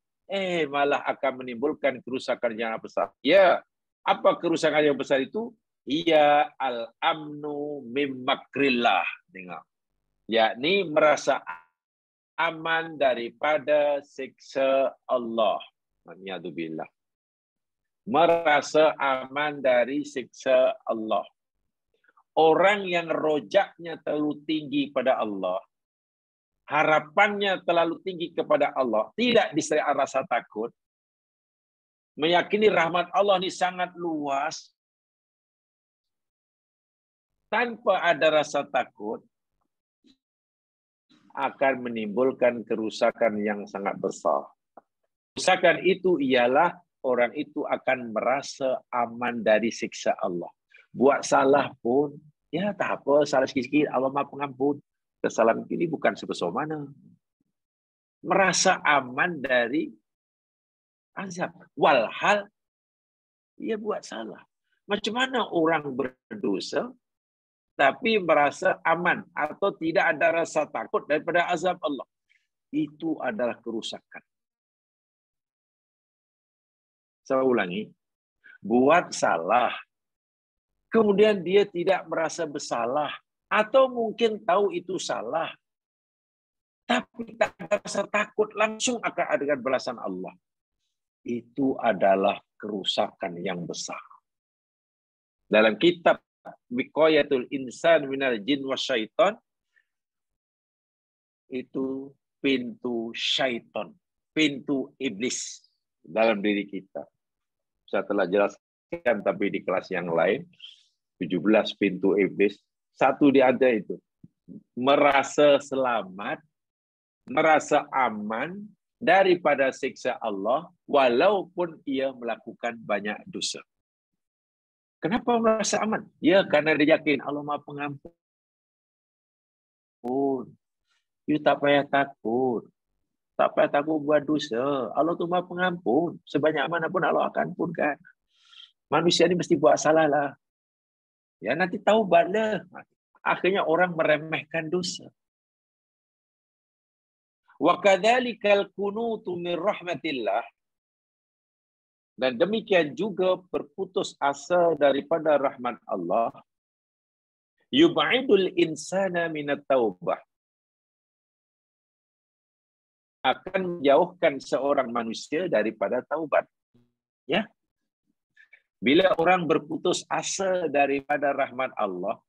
malah akan menimbulkan kerusakan yang besar. Ya, apa kerusakan yang besar itu? Ia al-amnu mim makrillah. Dengar. Yakni merasa aman daripada siksa Allah. Na'udzubillah. Merasa aman dari siksa Allah. Orang yang rojaknya terlalu tinggi pada Allah, harapannya terlalu tinggi kepada Allah, tidak disertai rasa takut, meyakini rahmat Allah ini sangat luas, tanpa ada rasa takut, akan menimbulkan kerusakan yang sangat besar. Kerusakan itu ialah orang itu akan merasa aman dari siksa Allah. Buat salah pun, ya tak apa, salah sikit-sikit, Allah Maha Pengampun. Kesalahan ini bukan sebesar mana. Merasa aman dari azab. Walhal, ia buat salah. Macam mana orang berdosa, tapi merasa aman atau tidak ada rasa takut daripada azab Allah? Itu adalah kerusakan. Saya ulangi. Buat salah, kemudian dia tidak merasa bersalah, atau mungkin tahu itu salah, tapi tak ada rasa takut, langsung akan ada balasan Allah. Itu adalah kerusakan yang besar. Dalam kitab Wiqayatul Insan Minal Jin Wasyaiton, itu pintu syaitan, pintu iblis dalam diri kita. Saya telah jelaskan tapi di kelas yang lain, 17 pintu iblis. Satu di antara itu, merasa selamat, merasa aman daripada siksa Allah, walaupun ia melakukan banyak dosa. Kenapa merasa aman? Ya, karena dia yakin Allah Maha Pengampun. You tak payah takut. Tak payah takut buat dosa. Allah tu Maha Pengampun. Sebanyak mana pun Allah akan ampunkan. Manusia ni mesti buat salah lah. Ya, nanti taubatlah. Akhirnya orang meremehkan dosa. Wa kadzalikal kunutu min rahmatillah, dan demikian juga berputus asa daripada rahmat Allah, yub'idul insana minat taubah, akan menjauhkan seorang manusia daripada taubat. Ya. Bila orang berputus asa daripada rahmat Allah,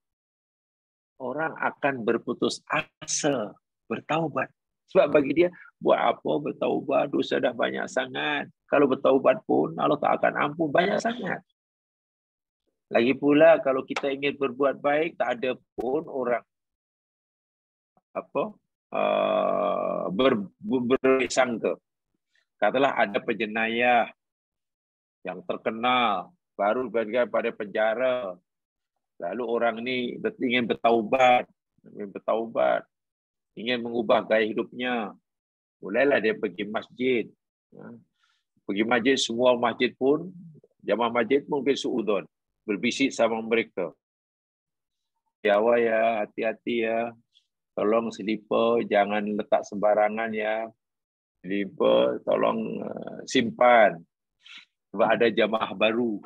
orang akan berputus asa bertaubat. Sebab bagi dia, buat apa bertaubat? Dosa dah banyak sangat. Kalau bertaubat pun, Allah tak akan ampun banyak sangat. Lagi pula, kalau kita ingin berbuat baik, tak ada pun orang bersangka. Katalah ada penjenayah yang terkenal, baru berdiri pada penjara. Lalu orang ni ingin bertaubat, ingin mengubah gaya hidupnya. Mulailah dia pergi masjid. Pergi masjid, semua masjid pun, jamaah masjid mungkin suudon. Berbisik sama mereka. Ya awak ya, hati-hati ya. Tolong selipar, jangan letak sembarangan ya. Selipar, tolong simpan. Sebab ada jamaah baru.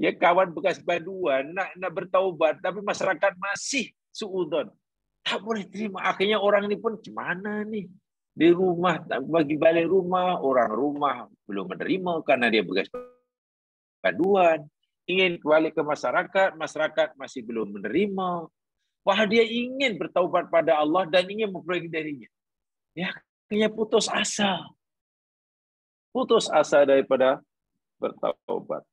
Ya, kawan bekas baduan nak bertaubat, tapi masyarakat masih suudon. Tak boleh terima. Akhirnya orang ini pun mana ni? Di rumah, bagi balik rumah, orang rumah belum menerima karena dia bekas baduan. Ingin kembali ke masyarakat, masyarakat masih belum menerima. Wah, dia ingin bertaubat pada Allah dan ingin memperbaiki dirinya. Ya, akhirnya putus asa. Putus asa daripada bertaubat.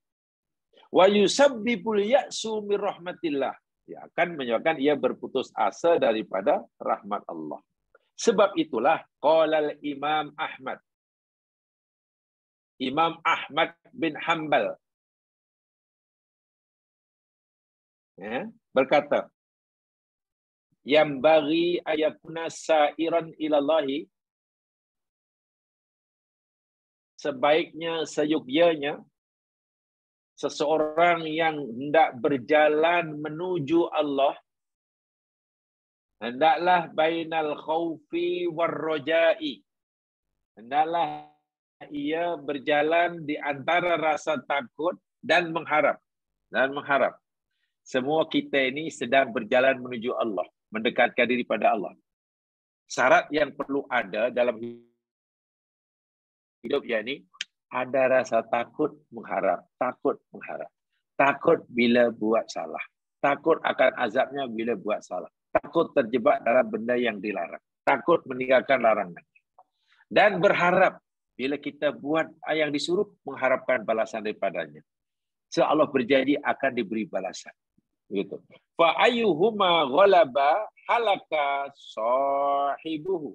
Wa yusabbibul ya'su min rahmatillah. Ya, akan menyebabkan ia berputus asa daripada rahmat Allah. Sebab itulah qala Imam Ahmad. Imam Ahmad bin Hanbal berkata, yang bagi ayakuna sa'iran ilallahi, sebaiknya seyogyanya seseorang yang hendak berjalan menuju Allah, hendaklah bainal khaufi warroja'i, hendaklah ia berjalan di antara rasa takut dan mengharap. Semua kita ini sedang berjalan menuju Allah, mendekatkan diri pada Allah. Syarat yang perlu ada dalam hidup ini, ada rasa takut mengharap. Takut bila buat salah. Takut akan azabnya bila buat salah. Takut terjebak dalam benda yang dilarang. Takut meninggalkan larangan. Dan berharap bila kita buat yang disuruh, mengharapkan balasan daripadanya. So Allah berjanji akan diberi balasan. Begitu. Fa ayyuhuma ghalaba halaka sahibuhu.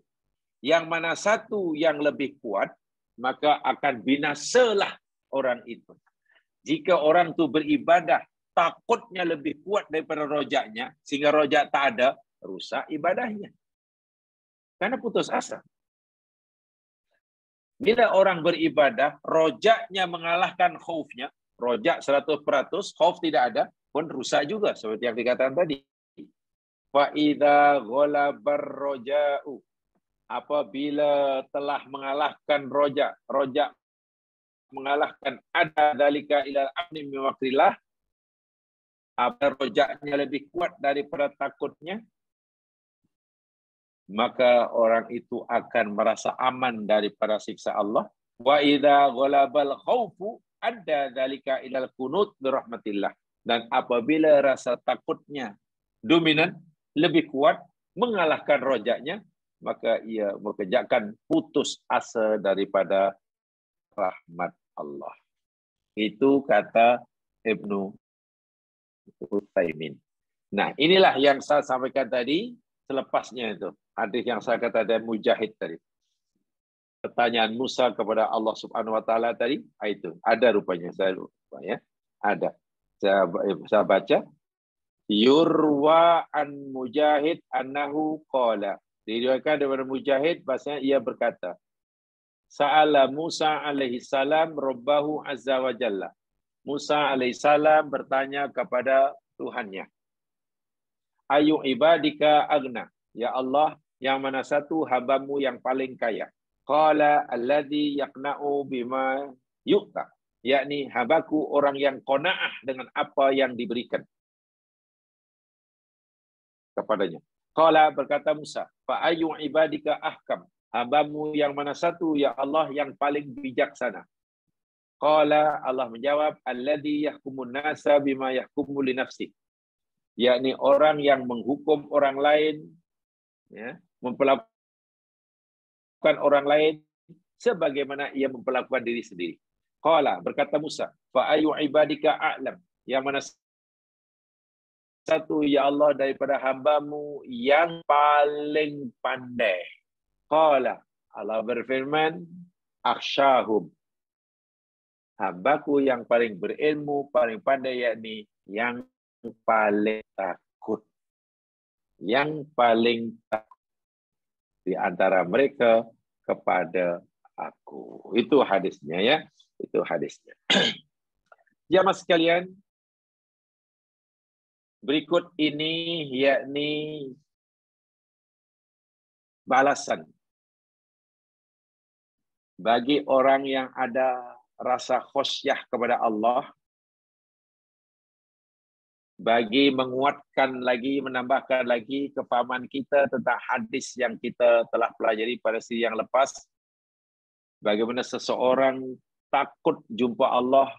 Yang mana satu yang lebih kuat, maka akan binasalah orang itu. Jika orang itu beribadah, takutnya lebih kuat daripada rojaknya, sehingga rojak tak ada, rusak ibadahnya. Karena putus asa. Bila orang beribadah, rojaknya mengalahkan khaufnya, rojak 100%, khauf tidak ada, pun rusak juga, seperti yang dikatakan tadi. Fa idza ghalabar roja'u, apabila telah mengalahkan rojak mengalahkan ada dalika ilal amni min waqtillah, apa rojaknya lebih kuat daripada takutnya, maka orang itu akan merasa aman daripada siksa Allah. Wa idza ghalabal khaufu adda dzalika ilal qunut bi rahmatillah. Dan apabila rasa takutnya dominan, lebih kuat, mengalahkan rojaknya, maka ia mengerjakan putus asa daripada rahmat Allah. Itu kata Ibnu Utsaimin. Nah, inilah yang saya sampaikan tadi, selepasnya itu. Hadis yang saya kata dari Mujahid tadi. Pertanyaan Musa kepada Allah Subhanahu wa taala tadi, itu ada rupanya, saya lupa ya. Ada. Saya baca, yurwa an Mujahid annahu qala. Diriwayatkan daripada Mujahid bahasanya ia berkata, Sa'ala Musa alaihi salam Rabbahu azza wa jalla. Musa alaihi salam bertanya kepada Tuhannya. Ayu ibadika agna. Ya Allah, yang mana satu hambamu yang paling kaya? Qala alladhi yaqna'u bima yu'ta. Yakni hambaku orang yang qanaah dengan apa yang diberikan kepadanya. Qala berkata Musa, fa ayu ibadika ahkam. Hambamu yang mana satu ya Allah yang paling bijaksana? Qala Allah menjawab, alladhi yahkumun nasa bima yahkumu li nafsi. Yakni orang yang menghukum orang lain, ya, memperlakukan orang lain sebagaimana ia memperlakukan diri sendiri. Qala berkata Musa, fa ayu ibadika a'lam. Yang mana satu ya Allah daripada hambamu yang paling pandai. Qala Allah berfirman, akhsyahum. Hambaku yang paling berilmu, paling pandai, yakni yang paling takut. Yang paling takut di antara mereka kepada aku. Itu hadisnya ya. Itu hadisnya. Jamaah sekalian, berikut ini yakni balasan bagi orang yang ada rasa khusyah kepada Allah, bagi menguatkan lagi, menambahkan lagi kefahaman kita tentang hadis yang kita telah pelajari pada siri yang lepas. Bagaimana seseorang takut jumpa Allah,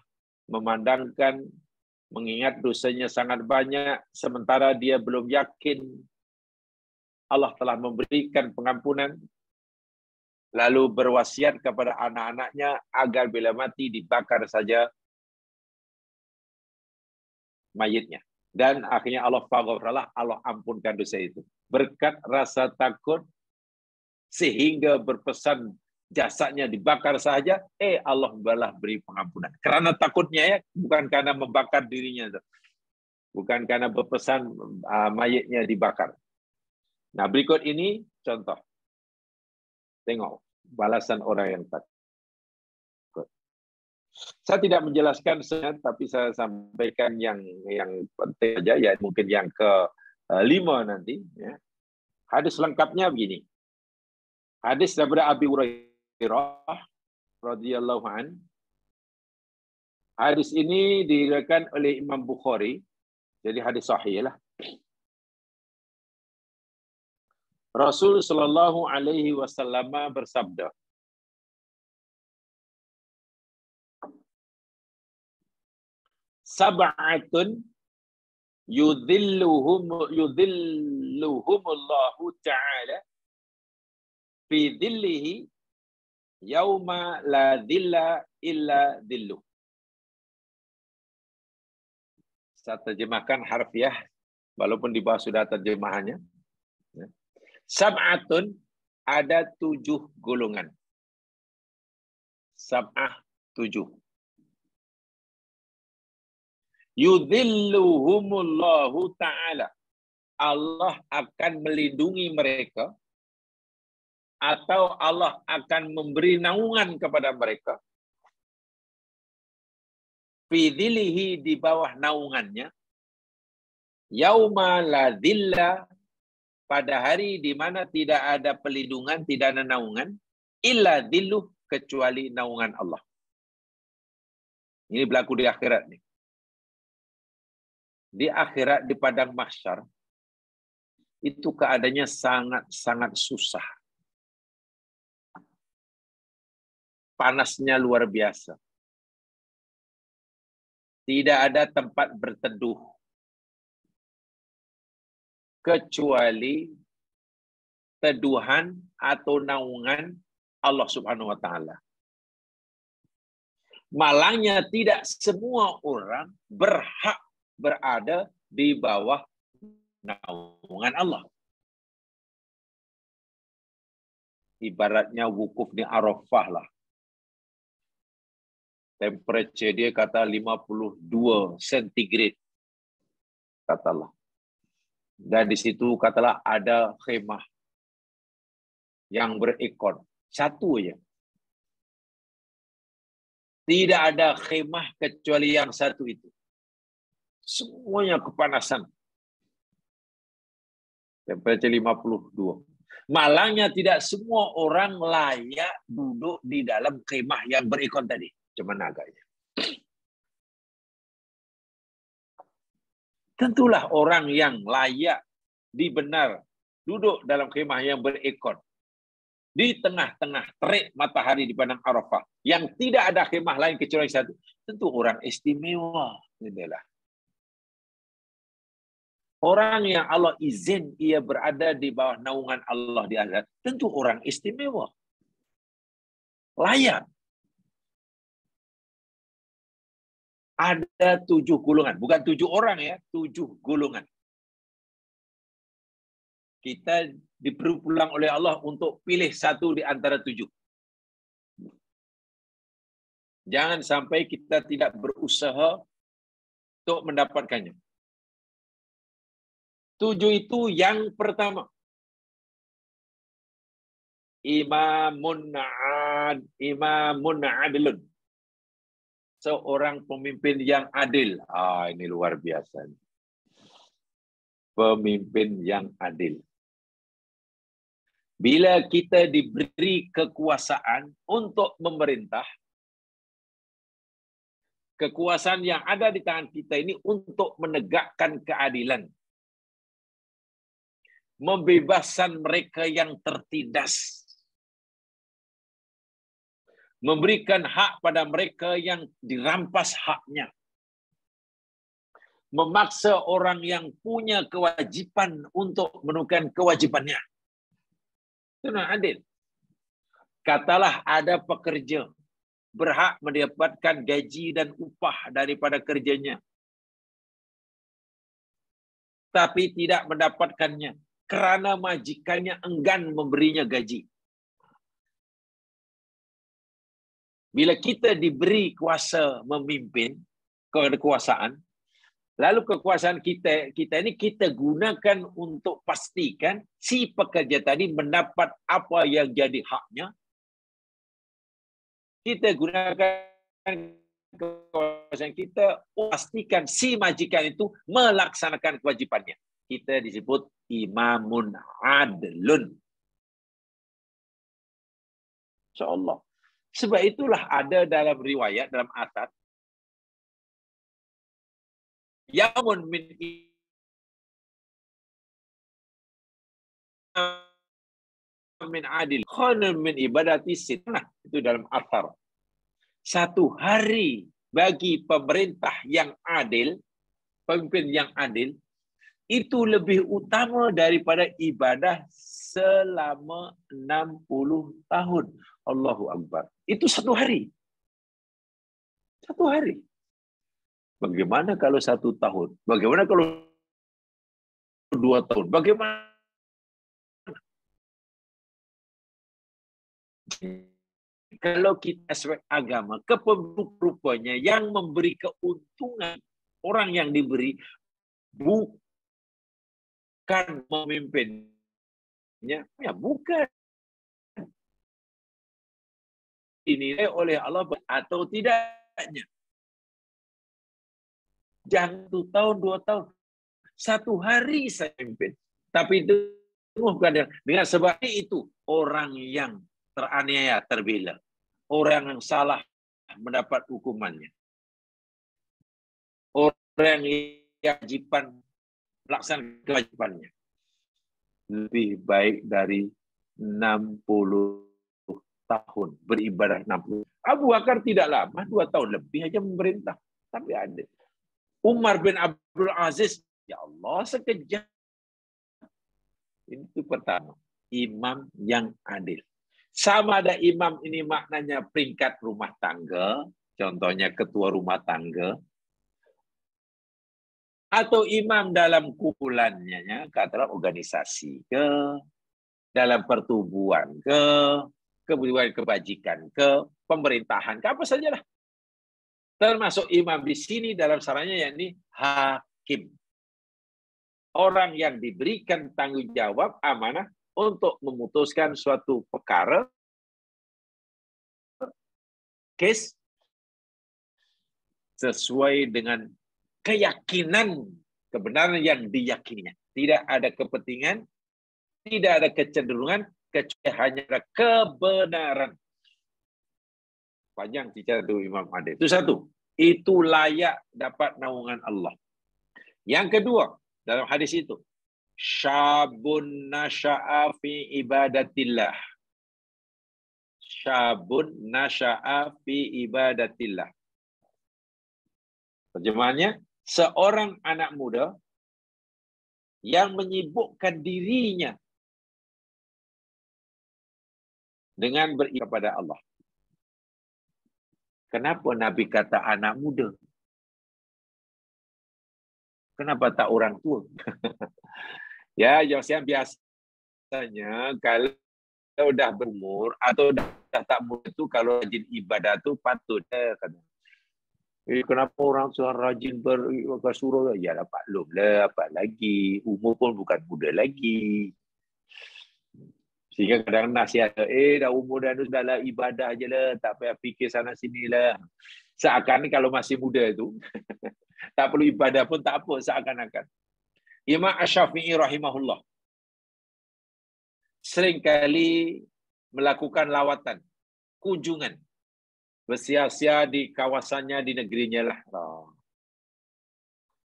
memandangkan, mengingat dosanya sangat banyak, sementara dia belum yakin Allah telah memberikan pengampunan, lalu berwasiat kepada anak-anaknya agar bila mati dibakar saja mayitnya. Dan akhirnya Allah faghfaralah, Allah ampunkan dosa itu. Berkat rasa takut, sehingga berpesan jasadnya dibakar saja, Allah balah beri pengampunan. Karena takutnya ya, bukan karena membakar dirinya. Bukan karena berpesan mayitnya dibakar. Nah, berikut ini contoh. Tengok balasan orang yang takut. Saya tidak menjelaskan sebenarnya, tapi saya sampaikan yang penting saja, ya mungkin yang ke-5 nanti. Ya. Hadis lengkapnya begini. Hadis daripada Abi Hurairah radhiyallahu an. Hadis ini diriwayatkan oleh Imam Bukhari, jadi hadis sahih lah. Rasul sallallahu alaihi wasallam bersabda, sab'atun yudhilluhumullahu ta'ala fi dhillihi yauma la dhilla illa dhilluh. Saya terjemahkan harfiah walaupun di bawah sudah terjemahannya. Sab'atun, ada 7 golongan. Sab'ah 7. Yudhilluhumullahu ta'ala. Allah akan melindungi mereka, atau Allah akan memberi naungan kepada mereka. Fi dhillihi, di bawah naungannya. Yauma la dhilla, pada hari di mana tidak ada pelindungan, tidak ada naungan, illa dhilluh, kecuali naungan Allah. Ini berlaku di akhirat nih. Di akhirat, di padang mahsyar, itu keadaannya sangat-sangat susah. Panasnya luar biasa. Tidak ada tempat berteduh kecuali teduhan atau naungan Allah Subhanahu wa taala. Malangnya tidak semua orang berhak berada di bawah naungan Allah. Ibaratnya wukuf di Arafah lah. Temperature dia kata 52 centigrade. Katalah. Dan di situ katalah ada khemah yang berekor. Satu aja. Tidak ada khemah kecuali yang satu itu. Semuanya kepanasan. Temperature 52. Malangnya tidak semua orang layak duduk di dalam khemah yang berekor tadi. Cuma agaknya. Tentulah orang yang layak dibenar duduk dalam khemah yang berekor. Di tengah-tengah terik matahari di padang Arafah. Yang tidak ada khemah lain kecuali satu. Tentu orang istimewa. Inilah. Orang yang Allah izin ia berada di bawah naungan Allah di akhirat. Tentu orang istimewa. Layak. Ada 7 golongan. Bukan 7 orang ya. 7 golongan. Kita diperpulang oleh Allah untuk pilih satu di antara 7. Jangan sampai kita tidak berusaha untuk mendapatkannya. 7 itu yang pertama. Imamun adilun. Seorang pemimpin yang adil. Ini luar biasa. Pemimpin yang adil. Bila kita diberi kekuasaan untuk memerintah, kekuasaan yang ada di tangan kita ini untuk menegakkan keadilan. Membebaskan mereka yang tertindas. Memberikan hak pada mereka yang dirampas haknya. Memaksa orang yang punya kewajiban untuk menunaikan kewajibannya. Itu adil. Katalah ada pekerja berhak mendapatkan gaji dan upah daripada kerjanya. Tapi tidak mendapatkannya kerana majikannya enggan memberinya gaji. Bila kita diberi kuasa memimpin, kekuasaan, lalu kekuasaan kita ini kita gunakan untuk pastikan si pekerja tadi mendapat apa yang jadi haknya. Kita gunakan kekuasaan kita pastikan si majikan itu melaksanakan kewajibannya. Kita disebut imamun adlun. InsyaAllah. Sebab itulah ada dalam riwayat, dalam asar, Yamun min adil khanun min ibadati sitnah. Itu dalam asar. Satu hari bagi pemerintah yang adil, pemimpin yang adil, itu lebih utama daripada ibadah selama 60 tahun. Allahu Akbar. Itu satu hari. Satu hari. Bagaimana kalau 1 tahun? Bagaimana kalau 2 tahun? Bagaimana? Kalau kita aspek agama, rupanya yang memberi keuntungan orang yang diberi bukan memimpinnya, ya bukan. Dinilai oleh Allah atau tidaknya. Jangan 1 tahun, 2 tahun. 1 hari saya pimpin. Tapi itu bukan dengan sebab itu orang yang teraniaya terbela. Orang yang salah mendapat hukumannya. Orang yang kewajiban melaksanakan kewajibannya. lebih baik dari 60 tahun beribadah 60. Abu Bakar tidak lama, 2 tahun lebih aja memerintah. Tapi ada. Umar bin Abdul Aziz, ya Allah sekejap. Itu pertama, imam yang adil. Sama ada imam ini maknanya peringkat rumah tangga, contohnya ketua rumah tangga, atau imam dalam kumpulannya, katakanlah organisasi ke, dalam pertubuhan ke, kebutuhan kebajikan ke, pemerintahan ke, apa sajalah. Termasuk imam di sini dalam sarannya yakni hakim. Orang yang diberikan tanggung jawab amanah untuk memutuskan suatu perkara, kes, sesuai dengan keyakinan kebenaran yang diyakininya. Tidak ada kepentingan, tidak ada kecenderungan, kecuali hanya ada kebenaran. Panjang bicara itu Imam Adil. Itu satu. Itu layak dapat naungan Allah. Yang kedua, dalam hadis itu, syabun nasya'a fi ibadatillah. Syabun nasya'a fi ibadatillah. Terjemahannya, seorang anak muda yang menyibukkan dirinya dengan beribadah kepada Allah. Kenapa Nabi kata anak muda? Kenapa tak orang tua? Ya, Josiah biasanya kalau dah berumur atau dah tak muda itu kalau rajin ibadah tu patut kata. Kenapa orang tua rajin bersurau? Ya lah maklum lah, apa lagi. Umur pun bukan muda lagi. Sehingga kadang nasihat, dah umur dah sudah lah ibadah je lah, tak payah fikir sana sini lah. Seakan kalau masih muda itu, tak perlu ibadah pun tak apa, seakan-akan. Imam Asy-Syafi'i rahimahullah seringkali melakukan lawatan, kunjungan, bersia-sia di kawasannya, di negerinya lah.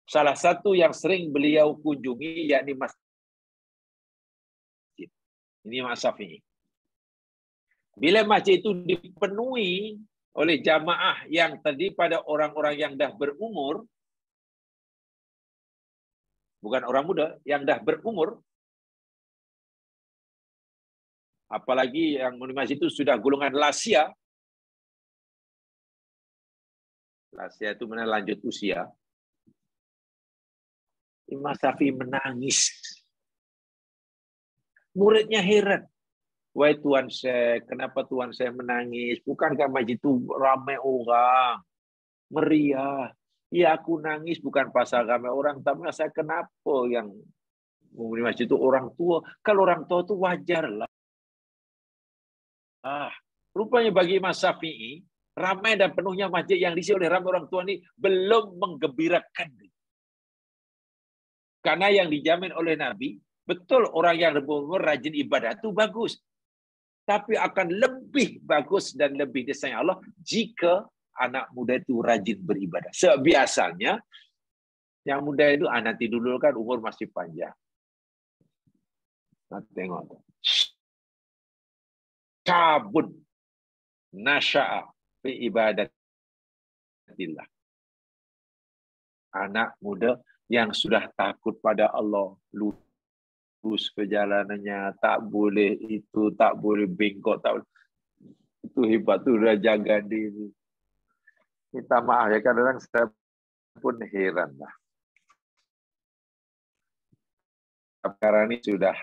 Salah satu yang sering beliau kunjungi yakni masjid. Ini Imam Syafi'i. Bila masjid itu dipenuhi oleh jamaah yang tadi pada orang-orang yang dah berumur, bukan orang muda, yang dah berumur, apalagi yang di masjid itu sudah golongan lansia. Lansia itu mana lanjut usia. Imam Syafi'i menangis. Muridnya heran. Wahai Tuan saya, kenapa Tuan saya menangis? Bukankah masjid itu ramai orang, meriah? Ya aku nangis bukan pasal ramai orang, tapi saya kenapa yang di masjid itu orang tua? Kalau orang tua itu wajar lah. Rupanya bagi Imam Syafi'i, ramai dan penuhnya masjid yang diisi oleh ramai orang tua ini belum menggembirakan. Karena yang dijamin oleh Nabi, betul orang yang berumur rajin ibadah itu bagus. Tapi akan lebih bagus dan lebih disayang Allah jika anak muda itu rajin beribadah. Sebiasanya, yang muda itu nanti dulu kan umur masih panjang. Nah, tengok. Syabun nasya'a fi ibadatillah. Anak muda yang sudah takut pada Allah, lurus perjalanannya, tak boleh itu, tak boleh bengkok, tak boleh. Itu hebat tu, dah jaga diri. Minta maaf ya, kadang-kadang saya pun heran lah. Sekarang ini sudah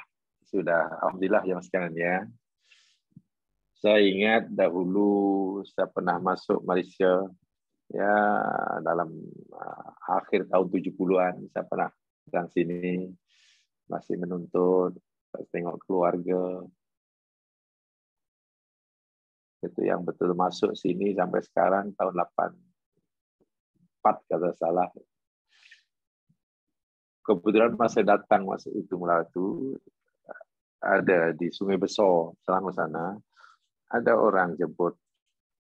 alhamdulillah ya Mas sekalian ya. Saya ingat dahulu saya pernah masuk Malaysia ya dalam akhir tahun 70-an, saya pernah datang sini masih menuntut, tengok keluarga. Itu yang betul masuk sini sampai sekarang tahun 84 kalau salah. Kebetulan masa datang masuk itu mula itu ada di Sungai Besar, Selangor sana, ada orang jemput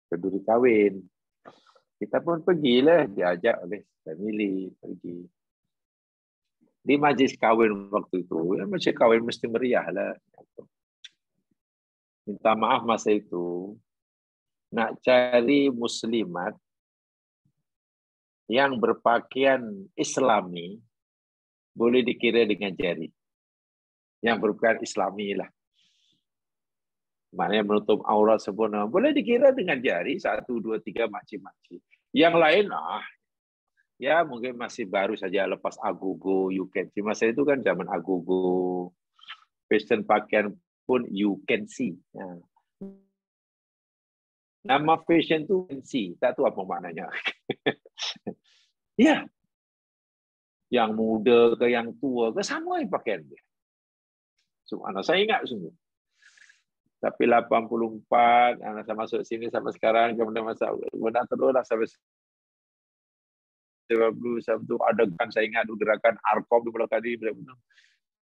keduri kahwin. Kita pun pergilah, diajak oleh family pergi. Di majlis kawin waktu itu, ya majlis kawin mesti meriah lah. Minta maaf masa itu, nak cari muslimat yang berpakaian Islami boleh dikira dengan jari. Yang berpakaian Islami lah. Maknanya menutup aurat sempurna. Boleh dikira dengan jari, 1, 2, 3, macam-macam. Yang lain, ya mungkin masih baru saja lepas agogo, you can see. Masa itu kan zaman agogo. Fashion pakaian pun you can see. Nama fashion tu can see. Tak tahu apa maknanya. Ya. Yang muda ke yang tua ke sama pakaian dia. Subhanallah, saya ingat sungguh. Tapi 84, anak saya masuk sini sampai sekarang, kemudian teruslah sampai 90, adegan saya ingat gerakan Arkom di belakang ini.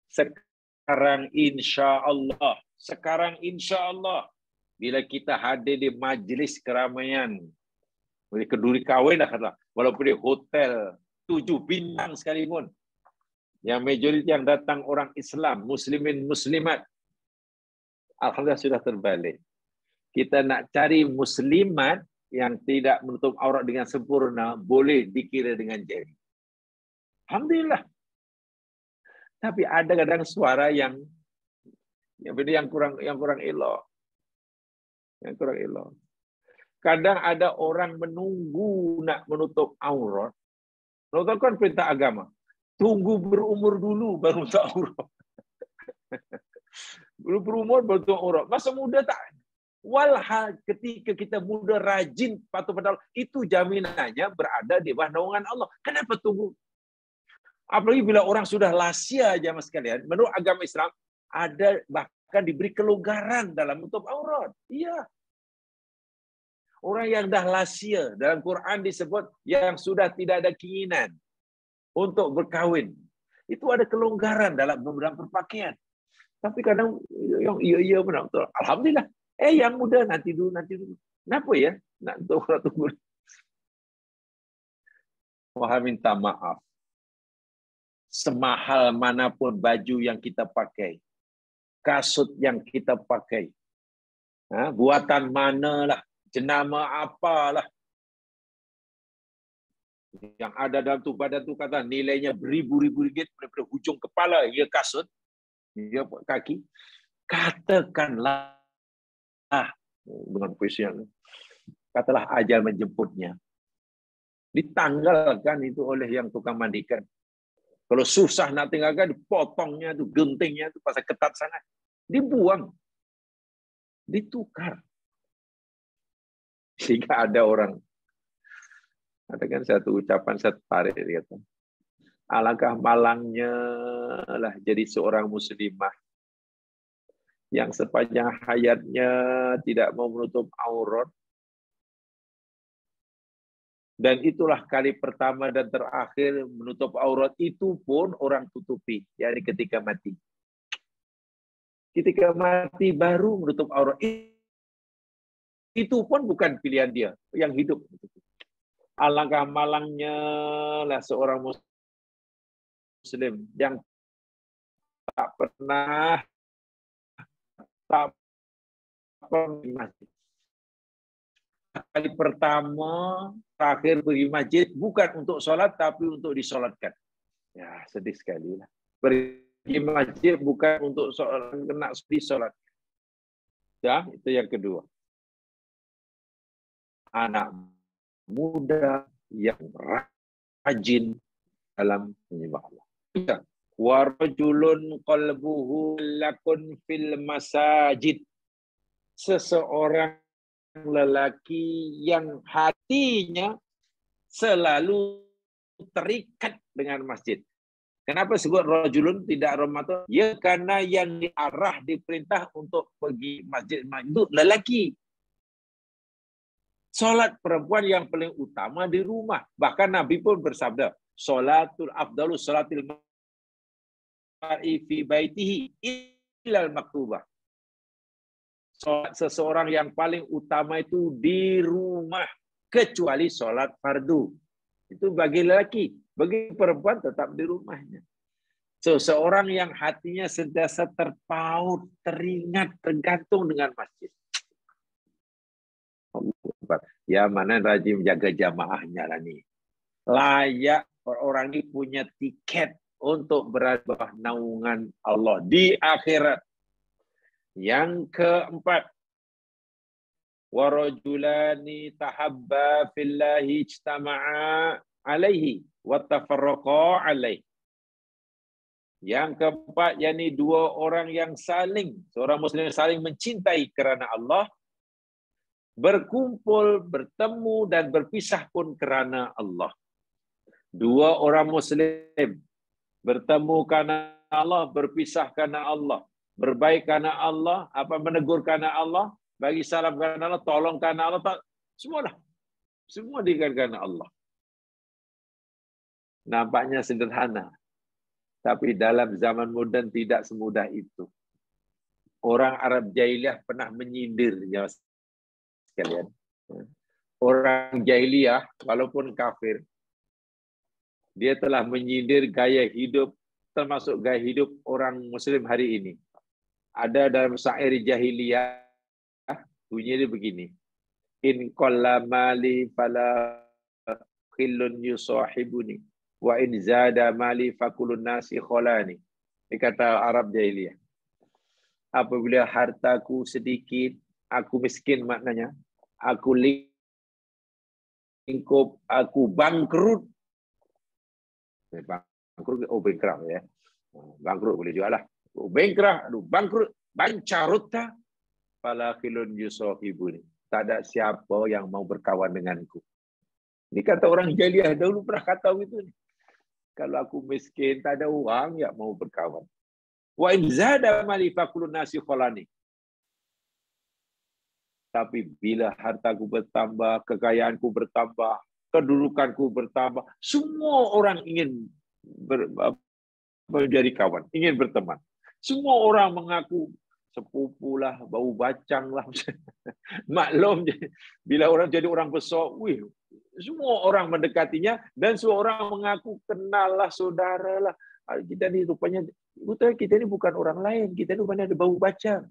Sekarang insya Allah, bila kita hadir di majlis keramaian, keduri kawin dah, walaupun di hotel 7 bintang sekalipun, yang majoriti yang datang orang Islam, muslimin, muslimat, alhamdulillah sudah terbalik. Kita nak cari muslimat yang tidak menutup aurat dengan sempurna, boleh dikira dengan jari. Alhamdulillah. Tapi ada kadang suara yang kurang elok. Yang kurang elok. Kadang ada orang menunggu nak menutup aurat. Menutup kan perintah agama. Tunggu berumur dulu baru menutup aurat. Belum berumur baru menutup aurat. Masa muda tak. Walhal ketika kita muda rajin patuh pada Allah, itu jaminannya berada di bawah naungan Allah. Kenapa tunggu? Apalagi bila orang sudah lansia, jamaah sekalian, menurut agama Islam ada bahkan diberi kelonggaran dalam menutup aurat. Iya. Orang yang dah lansia, dalam Quran disebut yang sudah tidak ada keinginan untuk berkahwin, itu ada kelonggaran dalam beberapa berpakaian. Tapi kadang yang iya benar betul. Alhamdulillah. Yang muda nanti dulu. Kenapa ya? Nak tunggu. Wahai minta maaf. Semahal manapun baju yang kita pakai, kasut yang kita pakai, buatan manalah, jenama apalah, yang ada dalam tu badan tu kata nilainya beribu-ribu ringgit daripada hujung kepala hingga kasut, hingga kaki, katakanlah dengan puisian, katalah ajal menjemputnya, ditanggalkan itu oleh yang tukang mandikan. Kalau susah nak tinggalkan, dipotongnya tu, gentingnya tu pasal ketat sangat, dibuang, ditukar. Sehingga ada orang, ada kan satu ucapan saya tarik, dia kata, alangkah malangnya lah jadi seorang muslimah yang sepanjang hayatnya tidak mau menutup aurat, dan itulah kali pertama dan terakhir menutup aurat, itu pun orang tutupi, yakni ketika mati. Ketika mati baru menutup aurat. Itu pun bukan pilihan dia, yang hidup. Alangkah malangnya lah seorang muslim yang tak pernah masjid. Kali pertama, terakhir pergi masjid bukan untuk sholat, tapi untuk disolatkan. Ya, sedih sekali lah. Pergi masjid bukan untuk sholat, kena disolat. Ya, itu yang kedua. Anak muda yang rajin dalam menyembah Allah. Wa rajulun qalbuhu lakun fil masajid. Seseorang lelaki yang hatinya selalu terikat dengan masjid. Kenapa sebut rajulun tidak ramadan? Ya karena yang diarah diperintah untuk pergi masjid itu lelaki. Solat perempuan yang paling utama di rumah. Bahkan Nabi pun bersabda, salatul afdalu salatil mar'i fi baitihi illal maktubah. Solat seseorang yang paling utama itu di rumah, kecuali solat fardu. Itu bagi lelaki. Bagi perempuan tetap di rumahnya. So, seorang yang hatinya sentiasa terpaut, teringat, tergantung dengan masjid. Ya, mana rajin menjaga jamaahnya lah nih. Layak orang ini punya tiket untuk berada bawah naungan Allah di akhirat. Yang keempat, warajulani tahabba fillahi ijtama'a alaihi wa tafarraqa alaihi. Yang keempat, yakni dua orang yang seorang muslim saling mencintai kerana Allah, berkumpul, bertemu dan berpisah pun kerana Allah. Dua orang muslim bertemu kerana Allah, berpisah kerana Allah, berbaik kerana Allah, menegur kerana Allah, bagi salam kerana Allah, tolong kerana Allah, tak, semua dah. Semua dikarenakan Allah. Nampaknya sederhana. Tapi dalam zaman moden tidak semudah itu. Orang Arab Jahiliyah pernah menyindir ya sekalian. Orang Jahiliyah walaupun kafir, dia telah menyindir gaya hidup, termasuk gaya hidup orang Muslim hari ini. Ada dalam syair Jahiliyah, bunyinya begini. In qalla mali fala khillun yusahibuni. Wa in zada mali fakulun nasi kholani. Ini kata Arab Jahiliyah. Apabila hartaku sedikit, aku miskin maknanya. Aku lingkup, aku bangkrut. Bangkrut, bankrupt ya. Bangkrut boleh juga lah. Bangkrut, bancarutta. Fala khilun yusahibuni. Tak ada siapa yang mau berkawan denganku. Ini kata orang Jahiliyah dahulu pernah kata begitu. Kalau aku miskin, tak ada orang yang mau berkawan. Wa in zada mali fakulun nasi kholani. Tapi bila hartaku bertambah, kekayaanku bertambah, kedudukanku bertambah, semua orang ingin menjadi kawan, ingin berteman. Semua orang mengaku sepupu lah, bau bacang lah. Maklum, bila orang jadi orang besar, semua orang mendekatinya dan semua orang mengaku kenal lah, saudara lah. Kita ni rupanya, kita ni bukan orang lain. Kita ni rupanya ada bau bacang.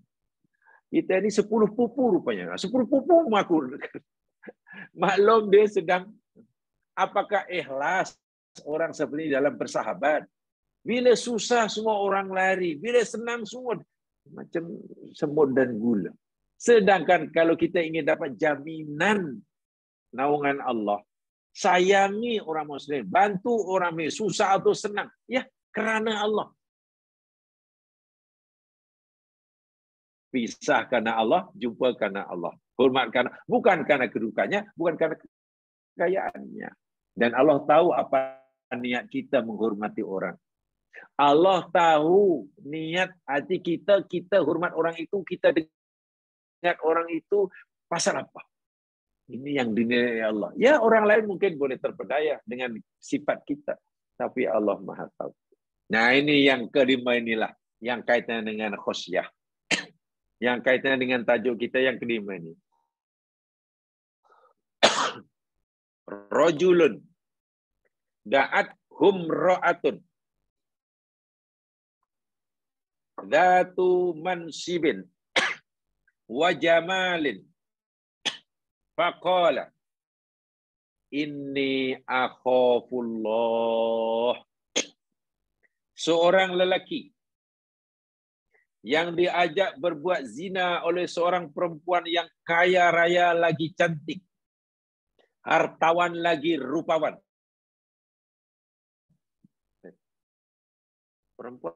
Kita ni 10 pupu rupanya. 10 pupu mengaku. Maklum dia sedang, apakah ikhlas orang seperti dalam bersahabat? Bila susah semua orang lari. Bila senang semua macam semut dan gula. Sedangkan kalau kita ingin dapat jaminan naungan Allah, sayangi orang Muslim, bantu orang Muslim, susah atau senang, ya kerana Allah. Pisah kerana Allah, jumpa kerana Allah. Hormat kerana, bukan kerana kedudukannya, bukan kerana kekayaannya. Dan Allah tahu apa niat kita menghormati orang. Allah tahu niat hati kita, kita hormat orang itu, kita dengar orang itu pasal apa. Ini yang dinilai Allah. Ya, orang lain mungkin boleh terpedaya dengan sifat kita. Tapi Allah Maha tahu. Nah, ini yang kelima inilah. Yang kaitannya dengan khosyah. Yang kaitannya dengan tajuk kita yang kelima ini. Rajulun da'at hum ra'atun. Dhatu mansibin. Wa jamalin. Faqala inni akhafullah. Seorang lelaki yang diajak berbuat zina oleh seorang perempuan yang kaya raya lagi cantik, hartawan lagi rupawan. Perempuan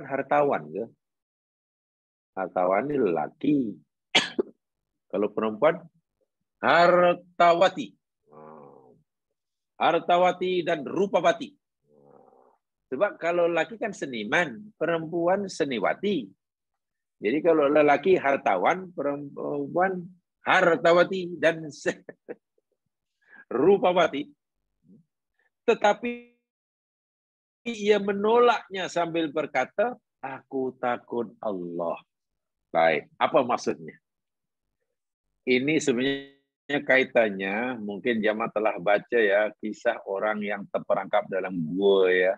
hartawan ke? Hartawan ini lelaki. Kalau perempuan hartawati. Hartawati dan rupawati. Sebab kalau lelaki kan seniman, perempuan seniwati. Jadi kalau lelaki hartawan, perempuan hartawati dan rupawati. Tetapi ia menolaknya sambil berkata, aku takut Allah. Baik, apa maksudnya? Ini sebenarnya kaitannya, mungkin jamaah telah baca ya, kisah orang yang terperangkap dalam gua ya.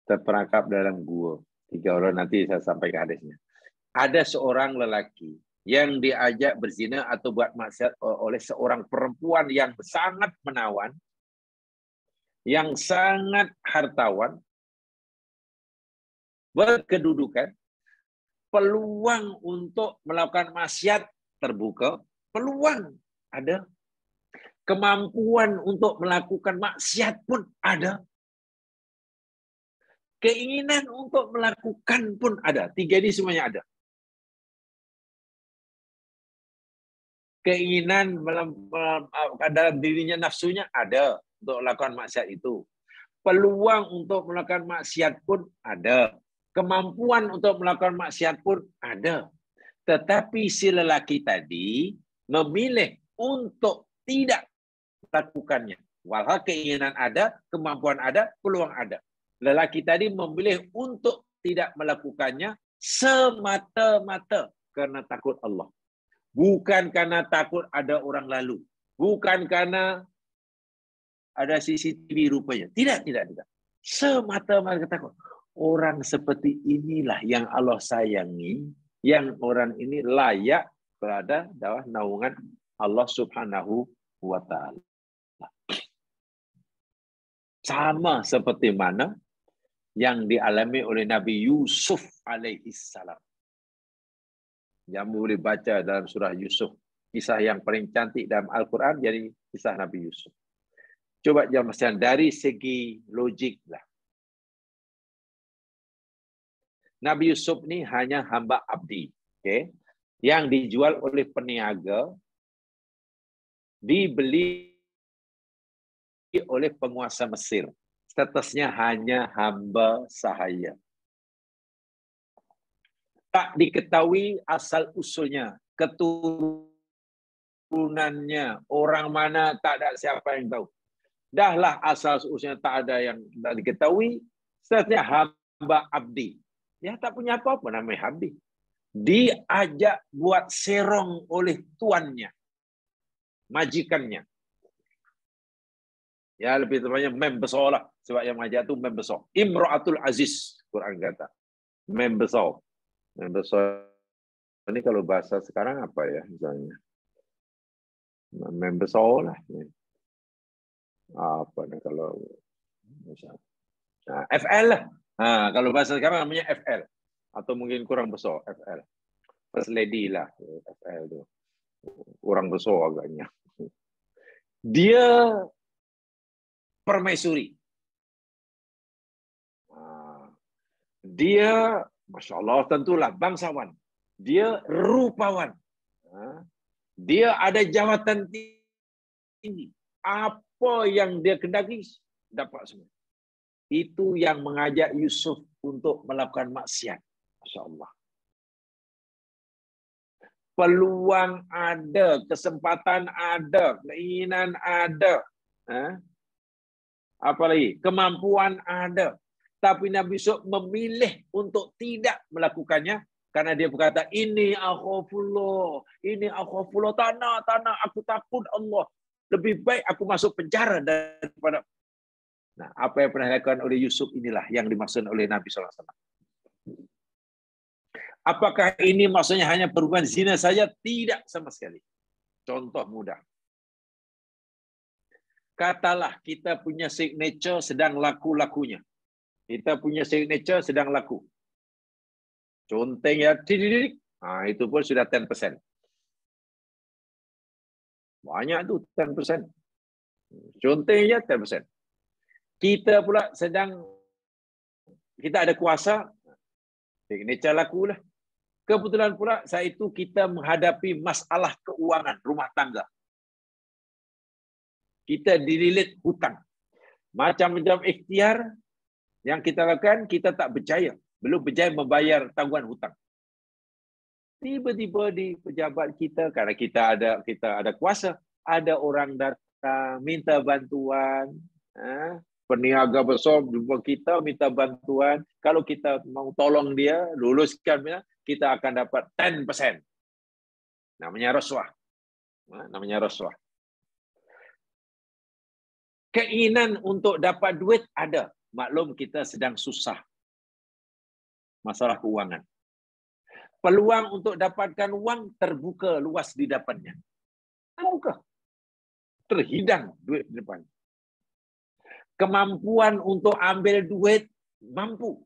terperangkap dalam gua. 3 orang, nanti saya sampaikan hadisnya. Ada seorang lelaki yang diajak berzina atau buat maksiat oleh seorang perempuan yang sangat menawan, yang sangat hartawan, berkedudukan, peluang untuk melakukan maksiat terbuka, peluang ada, kemampuan untuk melakukan maksiat pun ada, keinginan untuk melakukan pun ada. 3 ini semuanya ada. Keinginan dalam dirinya, nafsunya ada untuk melakukan maksiat itu. Peluang untuk melakukan maksiat pun ada. Kemampuan untuk melakukan maksiat pun ada. Tetapi si lelaki tadi memilih untuk tidak melakukannya. Walau keinginan ada, kemampuan ada, peluang ada. Lelaki tadi memilih untuk tidak melakukannya semata-mata karena takut Allah. Bukan karena takut ada orang lalu. Bukan karena ada CCTV rupanya. Tidak. Semata-mata takut. Orang seperti inilah yang Allah sayangi, yang orang ini layak berada dalam naungan Allah Subhanahu wa Ta'ala. Sama seperti mana yang dialami oleh Nabi Yusuf alaihissalam. Yang boleh baca dalam surah Yusuf. Kisah yang paling cantik dalam Al-Quran jadi kisah Nabi Yusuf. Coba jelaskan dari segi logik lah. Nabi Yusuf ni hanya hamba abdi, okay? Yang dijual oleh peniaga, dibeli oleh penguasa Mesir. Statusnya hanya hamba sahaya. Tak diketahui asal-usulnya, keturunannya, orang mana, tak ada siapa yang tahu. Dahlah asal-usulnya tak ada yang tak diketahui, statusnya hamba abdi. Ya tak punya apa-apa namanya abdi. Diajak buat serong oleh tuannya, majikannya. Ya lebih tepatnya mem besar lah. Sebab yang mengajak itu mem besar. Imra'atul Aziz, Quran kata. Mem besar. Membesar ini kalau bahasa sekarang apa ya misalnya? Membesar lah. Apa nih kalau misalnya? Nah, FL lah. Nah, kalau bahasa sekarang namanya FL. Atau mungkin kurang besar, FL. First lady lah, FL itu. Kurang besar agaknya. Dia permaisuri. Dia Masya Allah, tentulah bangsawan. Dia rupawan. Dia ada jawatan tinggi. Apa yang dia kendaki, dapat semua. Itu yang mengajak Yusuf untuk melakukan maksiat. Masya Allah. Peluang ada, kesempatan ada, keinginan ada. Apalagi, kemampuan ada. Tapi Nabi Yusuf memilih untuk tidak melakukannya karena dia berkata, ini akhafullah, tanah, aku takut Allah. Lebih baik aku masuk penjara daripada. Nah, apa yang pernah dilakukan oleh Yusuf inilah yang dimaksud oleh Nabi SAW. Apakah ini maksudnya hanya perbuatan zina saja? Tidak sama sekali. Contoh mudah. Katalah kita punya signature sedang laku-lakunya. Kita punya signature sedang laku. Conteng ya, itu pun sudah 10%. Banyak tu 10%. Conteng ya 10%. Kita pula kita ada kuasa, signature laku lah. Kebetulan pula saat itu kita menghadapi masalah keuangan rumah tangga. Kita dililit hutang. Macam-macam ikhtiar yang kita lakukan, kita tak berjaya. Belum berjaya membayar tanggungan hutang. Tiba-tiba di pejabat kita, karena kita ada kuasa, ada orang datang minta bantuan, peniaga besar jumpa kita minta bantuan. Kalau kita mau tolong dia, luluskan, kita akan dapat 10%. Namanya rasuah. Keinginan untuk dapat duit ada. Maklum kita sedang susah. Masalah keuangan. Peluang untuk dapatkan uang terbuka luas di depannya. Terbuka. Terhidang duit di depan. Kemampuan untuk ambil duit, mampu.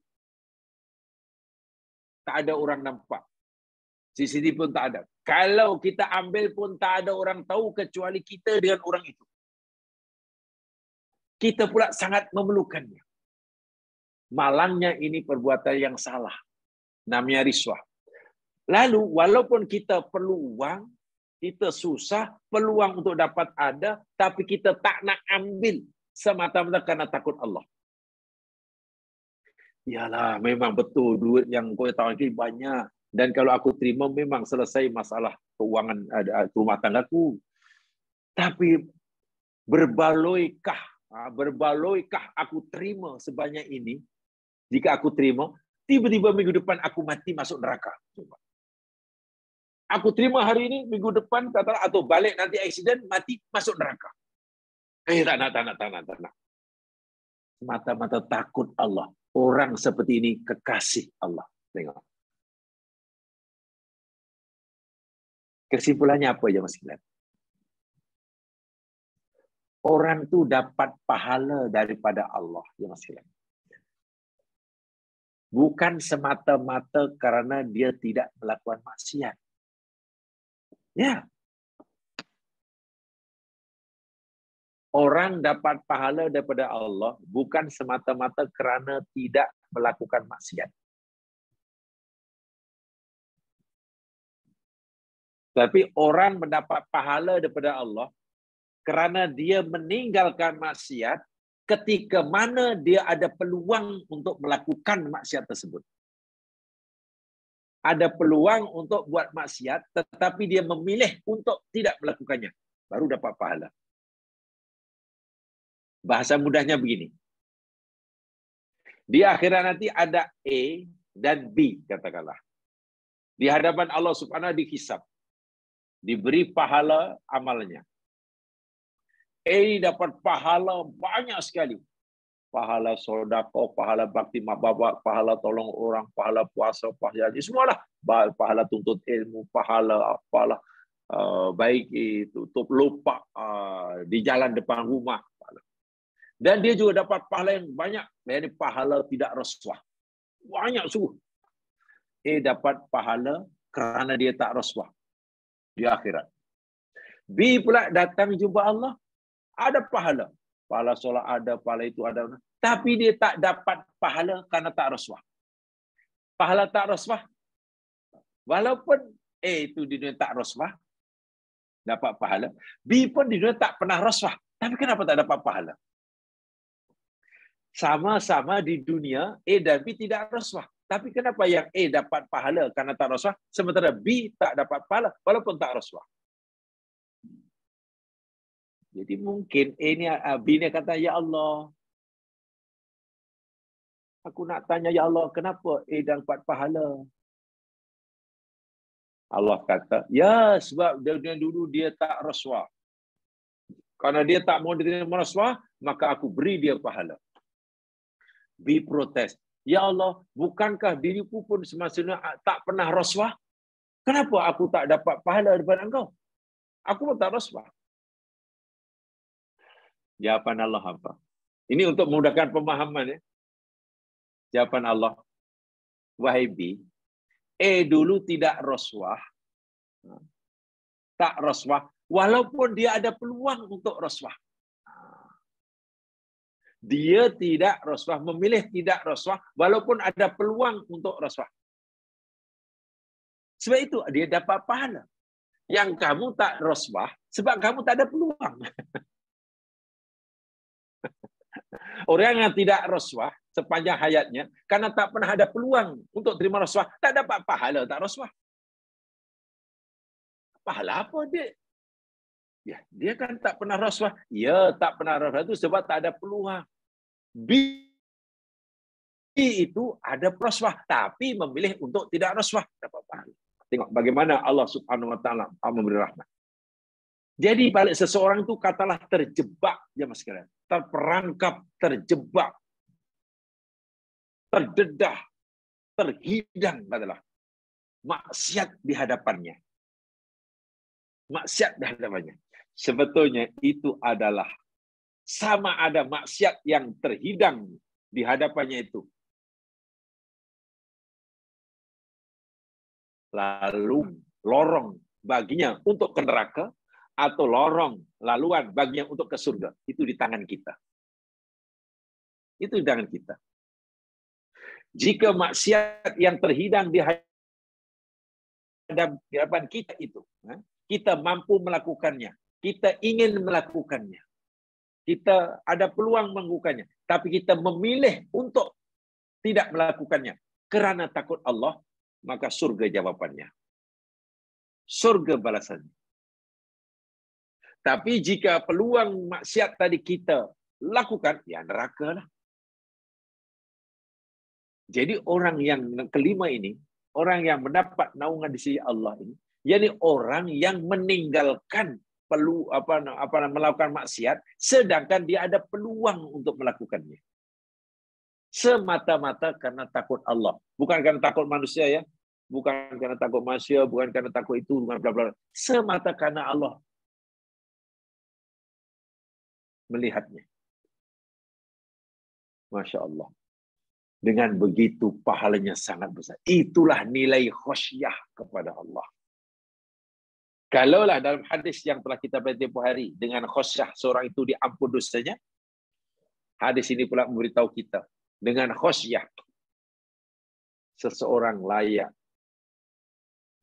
Tak ada orang nampak. CCTV pun tak ada. Kalau kita ambil pun tak ada orang tahu kecuali kita dengan orang itu. Kita pula sangat memerlukannya. Malangnya ini perbuatan yang salah. Namanya riswah. Lalu walaupun kita perlu uang, kita susah, peluang untuk dapat ada, tapi kita tak nak ambil semata-mata karena takut Allah. Yalah, memang betul duit yang kau tahu lagi banyak. Dan kalau aku terima, memang selesai masalah keuangan rumah tanggaku. Tapi berbaloikah aku terima sebanyak ini? Jika aku terima, tiba-tiba minggu depan aku mati masuk neraka. Coba. Aku terima hari ini, minggu depan katalah atau balik nanti aksiden mati masuk neraka. Tak nak. Semata-mata takut Allah. Orang seperti ini kekasih Allah. Tengok. Kesimpulannya apa ya Mas Gilan? Orang tu dapat pahala daripada Allah ya Mas Gilan. Bukan semata-mata karena dia tidak melakukan maksiat. Ya. Orang dapat pahala daripada Allah bukan semata-mata kerana tidak melakukan maksiat. Tapi orang mendapat pahala daripada Allah kerana dia meninggalkan maksiat ketika mana dia ada peluang untuk melakukan maksiat tersebut. Ada peluang untuk buat maksiat, tetapi dia memilih untuk tidak melakukannya. Baru dapat pahala. Bahasa mudahnya begini. Di akhirat nanti ada A dan B, katakanlah. Di hadapan Allah Subhanahu dihisab. Diberi pahala amalnya. A dapat pahala banyak sekali. Pahala sedekah, pahala bakti mak bapak, pahala tolong orang, pahala puasa, pahala haji, semualah. Pahala tuntut ilmu, pahala apalah. Baik itu, tutup lupa di jalan depan rumah. Dan dia juga dapat pahala yang banyak. Ini pahala tidak rasuah. Banyak sungguh. Dapat pahala kerana dia tak rasuah di akhirat. B pula datang jumpa Allah. Ada pahala. Pahala solat ada, pahala itu ada. Tapi dia tak dapat pahala kerana tak rasuah. Pahala tak rasuah. Walaupun A itu di dunia tak rasuah, dapat pahala. B pun di dunia tak pernah rasuah. Tapi kenapa tak dapat pahala? Sama-sama di dunia A dan B tidak rasuah. Tapi kenapa yang A dapat pahala karena tak rasuah, sementara B tak dapat pahala walaupun tak rasuah? Jadi mungkin A ni, B ni kata, ya Allah, aku nak tanya, ya Allah, kenapa A dapat pahala? Allah kata, ya sebab dari dulu dia tak rasuah. Karena dia tak mau diterima rasuah, maka aku beri dia pahala. B protes. Ya Allah, bukankah diriku pun semasa tak pernah rasuah? Kenapa aku tak dapat pahala daripada engkau? Aku pun tak rasuah. Jawapan Allah apa? Ini untuk memudahkan pemahaman. Ya. Jawapan Allah, wahai B, dulu tidak rasuah. Tak rasuah, walaupun dia ada peluang untuk rasuah. Dia tidak rasuah, memilih tidak rasuah, walaupun ada peluang untuk rasuah. Sebab itu dia dapat pahala. Yang kamu tak rasuah, sebab kamu tak ada peluang. Orang yang tidak rasuah sepanjang hayatnya, karena tak pernah ada peluang untuk terima rasuah, tak dapat pahala, tak rasuah. Pahala apa dia? Ya, dia kan tak pernah rasuah. Ya, tak pernah rasuah itu sebab tak ada peluang. B itu ada rasuah, tapi memilih untuk tidak rasuah, dapat pahala. Tengok bagaimana Allah Subhanahu Wa Taala memberi rahmat. Jadi balik seseorang itu katalah terjebak, ya mas sekalian, terperangkap, terjebak terdedah, terhidang adalah maksiat di hadapannya. Maksiat di hadapannya. Sebetulnya itu adalah sama ada maksiat yang terhidang di hadapannya itu. Lalu lorong baginya untuk ke neraka atau lorong laluan baginya untuk ke surga. Itu di tangan kita. Itu di tangan kita. Jika maksiat yang terhidang di hadapan kita itu, kita mampu melakukannya, kita ingin melakukannya, kita ada peluang melakukannya, tapi kita memilih untuk tidak melakukannya karena takut Allah, maka surga jawabannya. Surga balasannya. Tapi jika peluang maksiat tadi kita lakukan, ya neraka lah. Jadi orang yang kelima ini, orang yang mendapat naungan di sisi Allah ini, yakni orang yang meninggalkan melakukan maksiat, sedangkan dia ada peluang untuk melakukannya. Semata-mata karena takut Allah, bukan karena takut manusia ya, bukan karena takut manusia, bukan karena takut itu, bukan bla bla. Semata karena Allah melihatnya. Masya Allah. Dengan begitu pahalanya sangat besar. Itulah nilai khasyah kepada Allah. Kalaulah dalam hadis yang telah kita baca tempoh hari, dengan khasyah seorang itu diampun dosanya, hadis ini pula memberitahu kita, dengan khasyah seseorang layak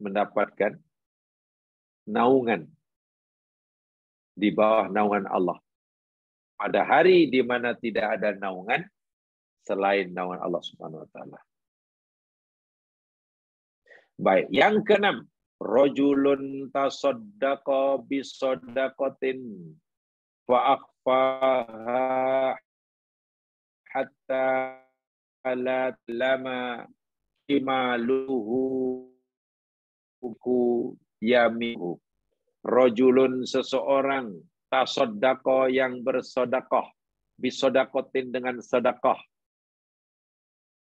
mendapatkan naungan di bawah naungan Allah. Pada hari di mana tidak ada naungan selain naungan Allah Subhanahu wa taala. Baik, yang keenam, rajulun tasaddaqa bi shadaqatin fa akhfaha hatta la lama imaluhu yamihu. Rajulun seseorang tasaddaqa yang bersedekah bi shadaqatin dengan sedekah.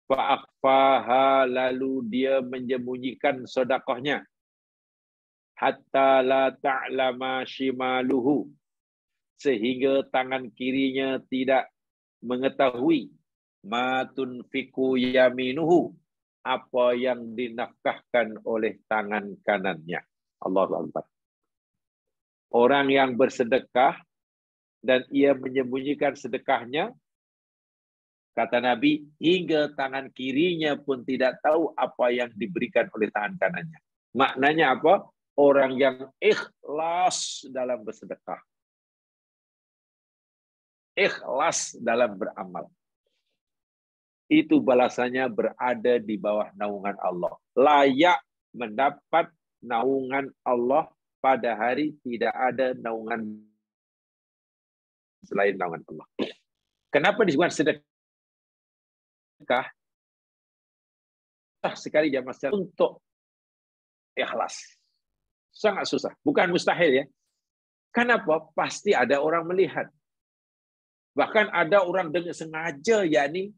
Fa'akhfaha, lalu dia menyembunyikan sedekahnya. Hatta la ta'lama shimaluhu, sehingga tangan kirinya tidak mengetahui ma tunfiku yaminuhu, apa yang dinafkahkan oleh tangan kanannya. Allahu Akbar. Orang yang bersedekah dan ia menyembunyikan sedekahnya, kata Nabi, hingga tangan kirinya pun tidak tahu apa yang diberikan oleh tangan kanannya. Maknanya apa? Orang yang ikhlas dalam bersedekah. Ikhlas dalam beramal. Itu balasannya berada di bawah naungan Allah. Layak mendapat naungan Allah pada hari tidak ada naungan selain naungan Allah. Kenapa disebut sedekah? Sekali jamaah untuk ikhlas. Sangat susah. Bukan mustahil ya. Kenapa? Pasti ada orang melihat. Bahkan ada orang dengan sengaja, yakni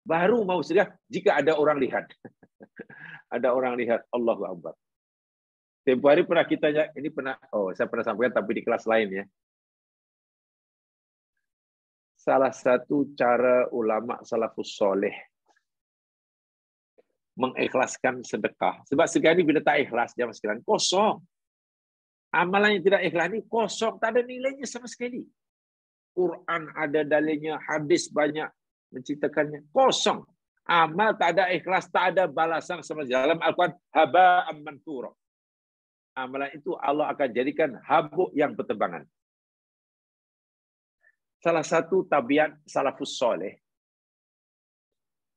baru mau sedekah jika ada orang lihat. Ada orang lihat. Allahu Akbar. Tempoh hari pernah kita, ini pernah, saya pernah sampaikan tapi di kelas lain ya. Salah satu cara ulama salafus soleh mengikhlaskan sedekah. Sebab sekali bila tak ikhlas, jamaah sekalian, kosong. Amalan yang tidak ikhlas ini kosong, tak ada nilainya sama sekali. Quran ada dalilnya, hadis banyak menceritakannya, kosong. Amal tak ada ikhlas, tak ada balasan sama sekali. Dalam Al-Quran, haba'an manthura. Amalan itu Allah akan jadikan habuk yang berterbangan. Salah satu tabiat salafus soleh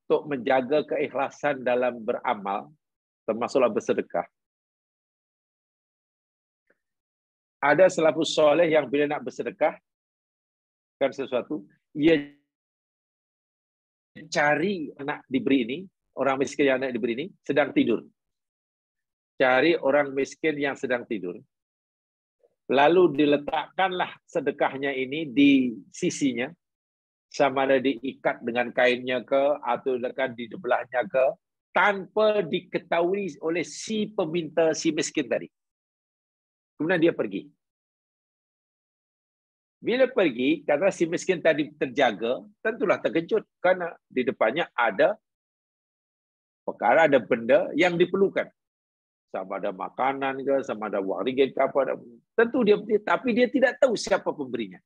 untuk menjaga keikhlasan dalam beramal, termasuklah bersedekah. Ada salafus soleh yang bila nak bersedekah kan sesuatu, ia cari anak diberi ini, orang miskin yang anak diberi ini sedang tidur. Cari orang miskin yang sedang tidur. Lalu diletakkanlah sedekahnya ini di sisinya, sama ada diikat dengan kainnya ke atau dekat di sebelahnya ke, tanpa diketahui oleh si peminta, si miskin tadi. Kemudian dia pergi. Bila pergi, karena si miskin tadi terjaga, tentulah terkejut karena di depannya ada perkara, ada benda yang diperlukan. Sama ada makanan ke, sama ada wang ringgit ke apa. Tentu dia, tapi dia tidak tahu siapa pemberinya.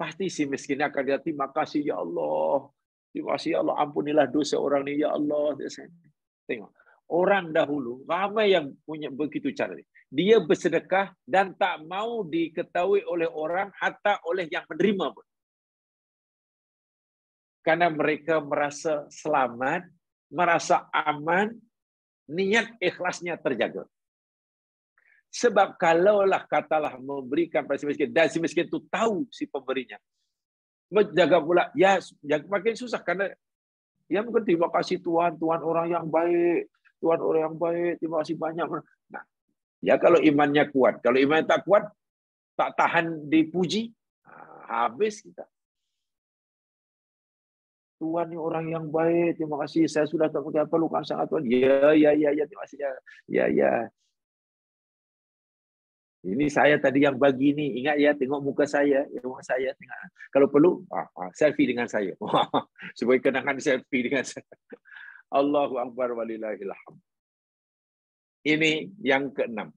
Pasti si miskin akan kata, terima kasih ya Allah. Terima kasih ya Allah, ampunilah dosa orang ni ya Allah. Tengok. Orang dahulu, ramai yang punya begitu cara. Dia bersedekah dan tak mau diketahui oleh orang, hatta oleh yang menerima pun. Karena mereka merasa selamat, merasa aman, niat ikhlasnya terjaga. Sebab kalaulah katalah memberikan pada si miskin, dan si miskin itu tahu si pemberinya, menjaga pula, ya makin susah karena ya mungkin terima kasih Tuhan, Tuhan orang yang baik, Tuhan orang yang baik, terima kasih banyak. Nah, ya kalau imannya kuat, kalau imannya tak kuat, tak tahan dipuji, habis kita. Tuhan ni orang yang baik, terima kasih, saya sudah tak perlukan sangat Tuhan. Ya, terima kasih ya. Ini saya tadi yang bagi ni, ingat ya, tengok muka saya, tengok. Kalau perlu, selfie dengan saya. Supaya kenangan selfie dengan saya. Allahu Akbar walillahil hamd. Ini yang keenam.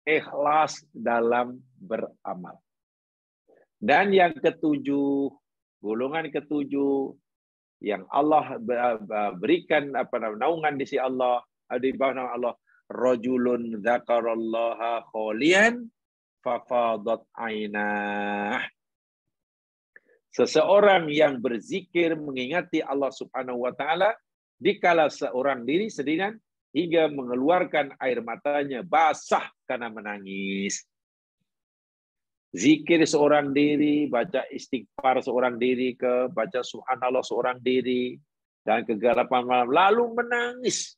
Ikhlas dalam beramal. Dan yang ketujuh, golongan ketujuh, yang Allah berikan naungan di sisi Allah, di bawah naungan Allah, rajulun dzakarallaha khalian fafadat ainah. Seseorang yang berzikir mengingati Allah Subhanahu wa taala dikala seorang diri sendirian hingga mengeluarkan air matanya basah karena menangis. Zikir seorang diri, baca istighfar seorang diri ke, baca subhanallah seorang diri, dan kegelapan malam, lalu menangis.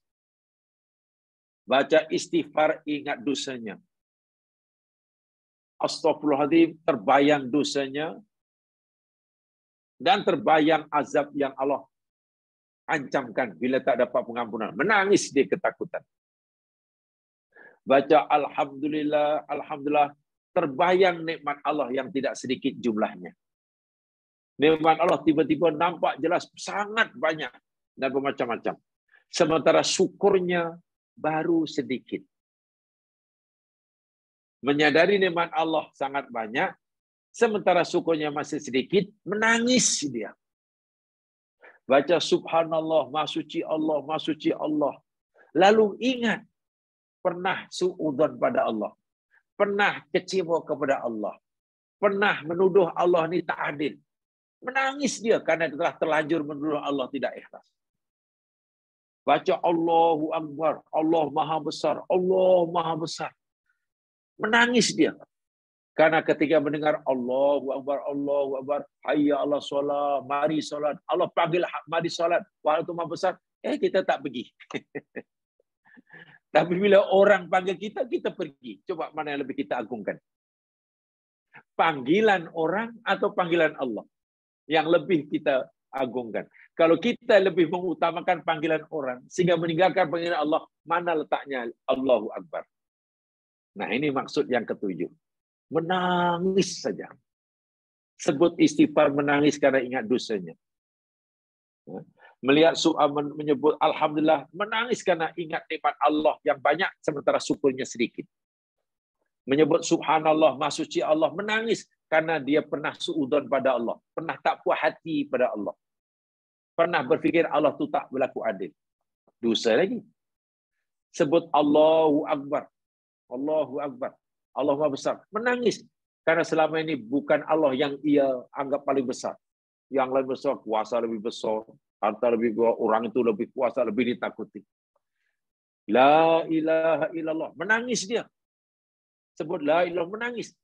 Baca istighfar, ingat dosanya. Astaghfirullahaladzim, terbayang dosanya, dan terbayang azab yang Allah ancamkan bila tak dapat pengampunan. Menangis dia ketakutan. Baca alhamdulillah, alhamdulillah, terbayang nikmat Allah yang tidak sedikit jumlahnya. Nikmat Allah tiba-tiba nampak jelas sangat banyak dan bermacam-macam. Sementara syukurnya baru sedikit. Menyadari nikmat Allah sangat banyak, sementara syukurnya masih sedikit, menangis dia. Baca subhanallah, maha suci Allah, maha suci Allah. Lalu ingat, pernah suudzon pada Allah. Pernah kecewa kepada Allah. Pernah menuduh Allah ni tak adil. Menangis dia karena telah terlanjur menuduh Allah tidak ikhlas. Baca Allahu Akbar, Allah Maha Besar, Allah Maha Besar. Menangis dia. Karena ketika mendengar Allahu Akbar, hayya ala solat, mari solat. Allah panggil mari solat, wahai Tuhan Maha Besar. Kita tak pergi. Tapi bila orang panggil kita, kita pergi. Coba mana yang lebih kita agungkan? Panggilan orang atau panggilan Allah? Yang lebih kita agungkan. Kalau kita lebih mengutamakan panggilan orang, sehingga meninggalkan panggilan Allah, mana letaknya Allahu Akbar? Nah, ini maksud yang ketujuh. Menangis saja. Sebut istighfar, menangis karena ingat dosanya. Melihat menyebut alhamdulillah, menangis karena ingat nikmat Allah yang banyak sementara syukurnya sedikit. Menyebut subhanallah, maha suci Allah, menangis karena dia pernah suudzon pada Allah, pernah tak puas hati pada Allah, pernah berfikir Allah tu tak berlaku adil. Dosa lagi. Sebut Allahu Akbar, Allahu Akbar, Allah Maha Besar, menangis karena selama ini bukan Allah yang ia anggap paling besar. Yang lain besar, kuasa lebih besar, harta lebih besar, orang itu lebih kuasa, lebih ditakuti. La ilaha illallah, menangis dia. Sebut la ilaha, menangis.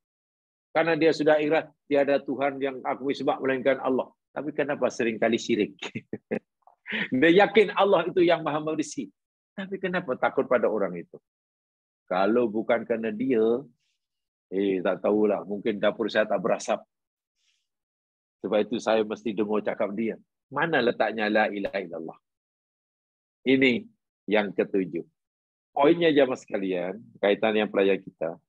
Karena dia sudah ikhlas, tiada Tuhan yang aku sembah melainkan Allah. Tapi kenapa seringkali syirik? Dia yakin Allah itu yang maha memberi. Tapi kenapa takut pada orang itu? Kalau bukan karena dia, tak tahulah, mungkin dapur saya tak berasap. Sebab itu saya mesti dengar cakap dia. Mana letaknya la ilaha illallah? Ini yang ketujuh. Poinnya jamaah sekalian, kaitan yang pelajar kita.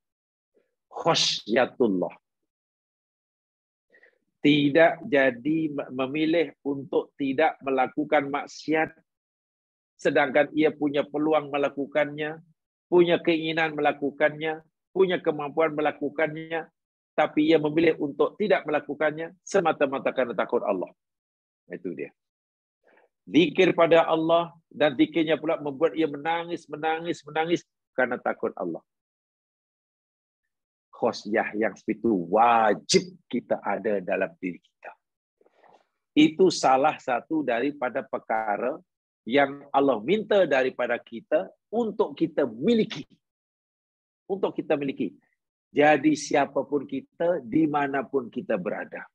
Khasyatullah. Tidak jadi memilih untuk tidak melakukan maksiat, sedangkan ia punya peluang melakukannya, punya keinginan melakukannya, punya kemampuan melakukannya, tapi ia memilih untuk tidak melakukannya semata-mata karena takut Allah. Itu dia. Zikir pada Allah dan zikirnya pula membuat ia menangis karena takut Allah. Khosyah yang itu wajib kita ada dalam diri kita. Itu salah satu daripada perkara yang Allah minta daripada kita untuk kita miliki. Untuk kita miliki. Jadi siapapun kita, dimanapun kita berada.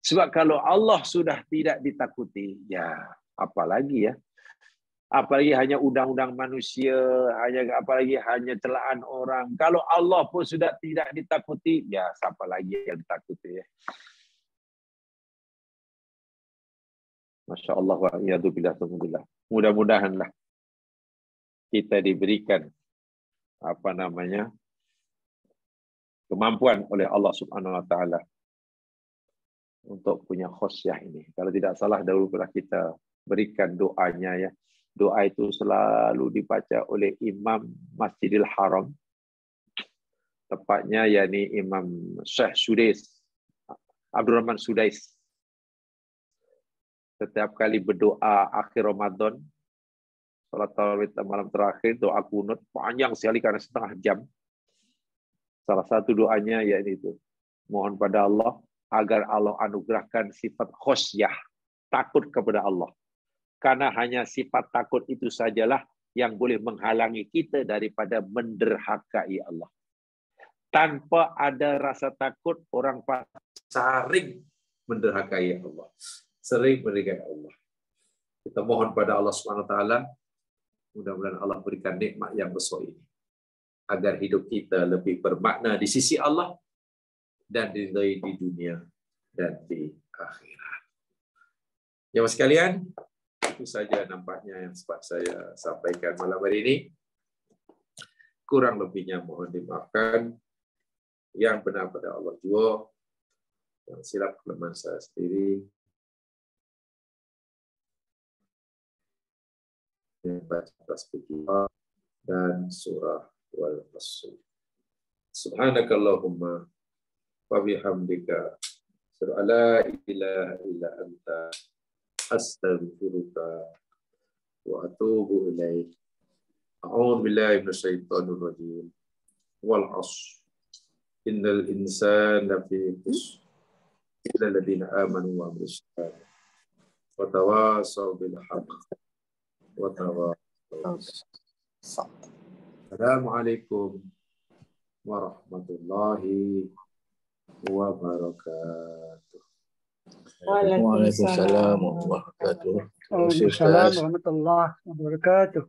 Sebab kalau Allah sudah tidak ditakuti, ya apalagi ya. Apalagi hanya undang-undang manusia, apalagi hanya celaan orang. Kalau Allah pun sudah tidak ditakuti, ya siapa lagi yang ditakuti ya. Masya Allah wa iyadzubillah. Mudah-mudahanlah kita diberikan kemampuan oleh Allah Subhanahu wa taala untuk punya khosyah ini. Kalau tidak salah dahulu pernah kita berikan doanya ya. Doa itu selalu dibaca oleh Imam Masjidil Haram. Tepatnya yakni Imam Syekh Sudais, Abdurrahman Sudais. Setiap kali berdoa akhir Ramadan, salat tarawih malam terakhir, doa kunut panjang sekali karena setengah jam. Salah satu doanya yakni itu. Mohon pada Allah agar Allah anugerahkan sifat khosyah, takut kepada Allah. Karena hanya sifat takut itu sajalah yang boleh menghalangi kita daripada menderhakai Allah. Tanpa ada rasa takut, orang sering menderhakai Allah. Sering menderhakai Allah. Kita mohon pada Allah SWT, mudah-mudahan Allah berikan nikmat yang besar ini. Agar hidup kita lebih bermakna di sisi Allah, dan diridai di dunia dan di akhirat. Jemaah sekalian, itu saja nampaknya yang sempat saya sampaikan malam hari ini. Kurang lebihnya mohon dimaafkan. Yang benar pada Allah jua, yang silap kelemahan saya sendiri. Yang baca tasbih dan surah Wal-Asr. Subhanakallahumma wa bihamdika asyhadu an la ilaha illa anta astaghfiruka wa atubu ilaik. A'udzu billahi minasyaitonir rajim. Wal 'ashr innal insana lafi khusr illa alladziina aamanu wa 'amilus shalihaati wa tawassaw bil haqqi wa tawassaw bis sabr. Assalamualaikum warahmatullahi wabarakatuh. Waalaikumsalam warahmatullahi wabarakatuh. Waalaikumsalam warahmatullahi wabarakatuh.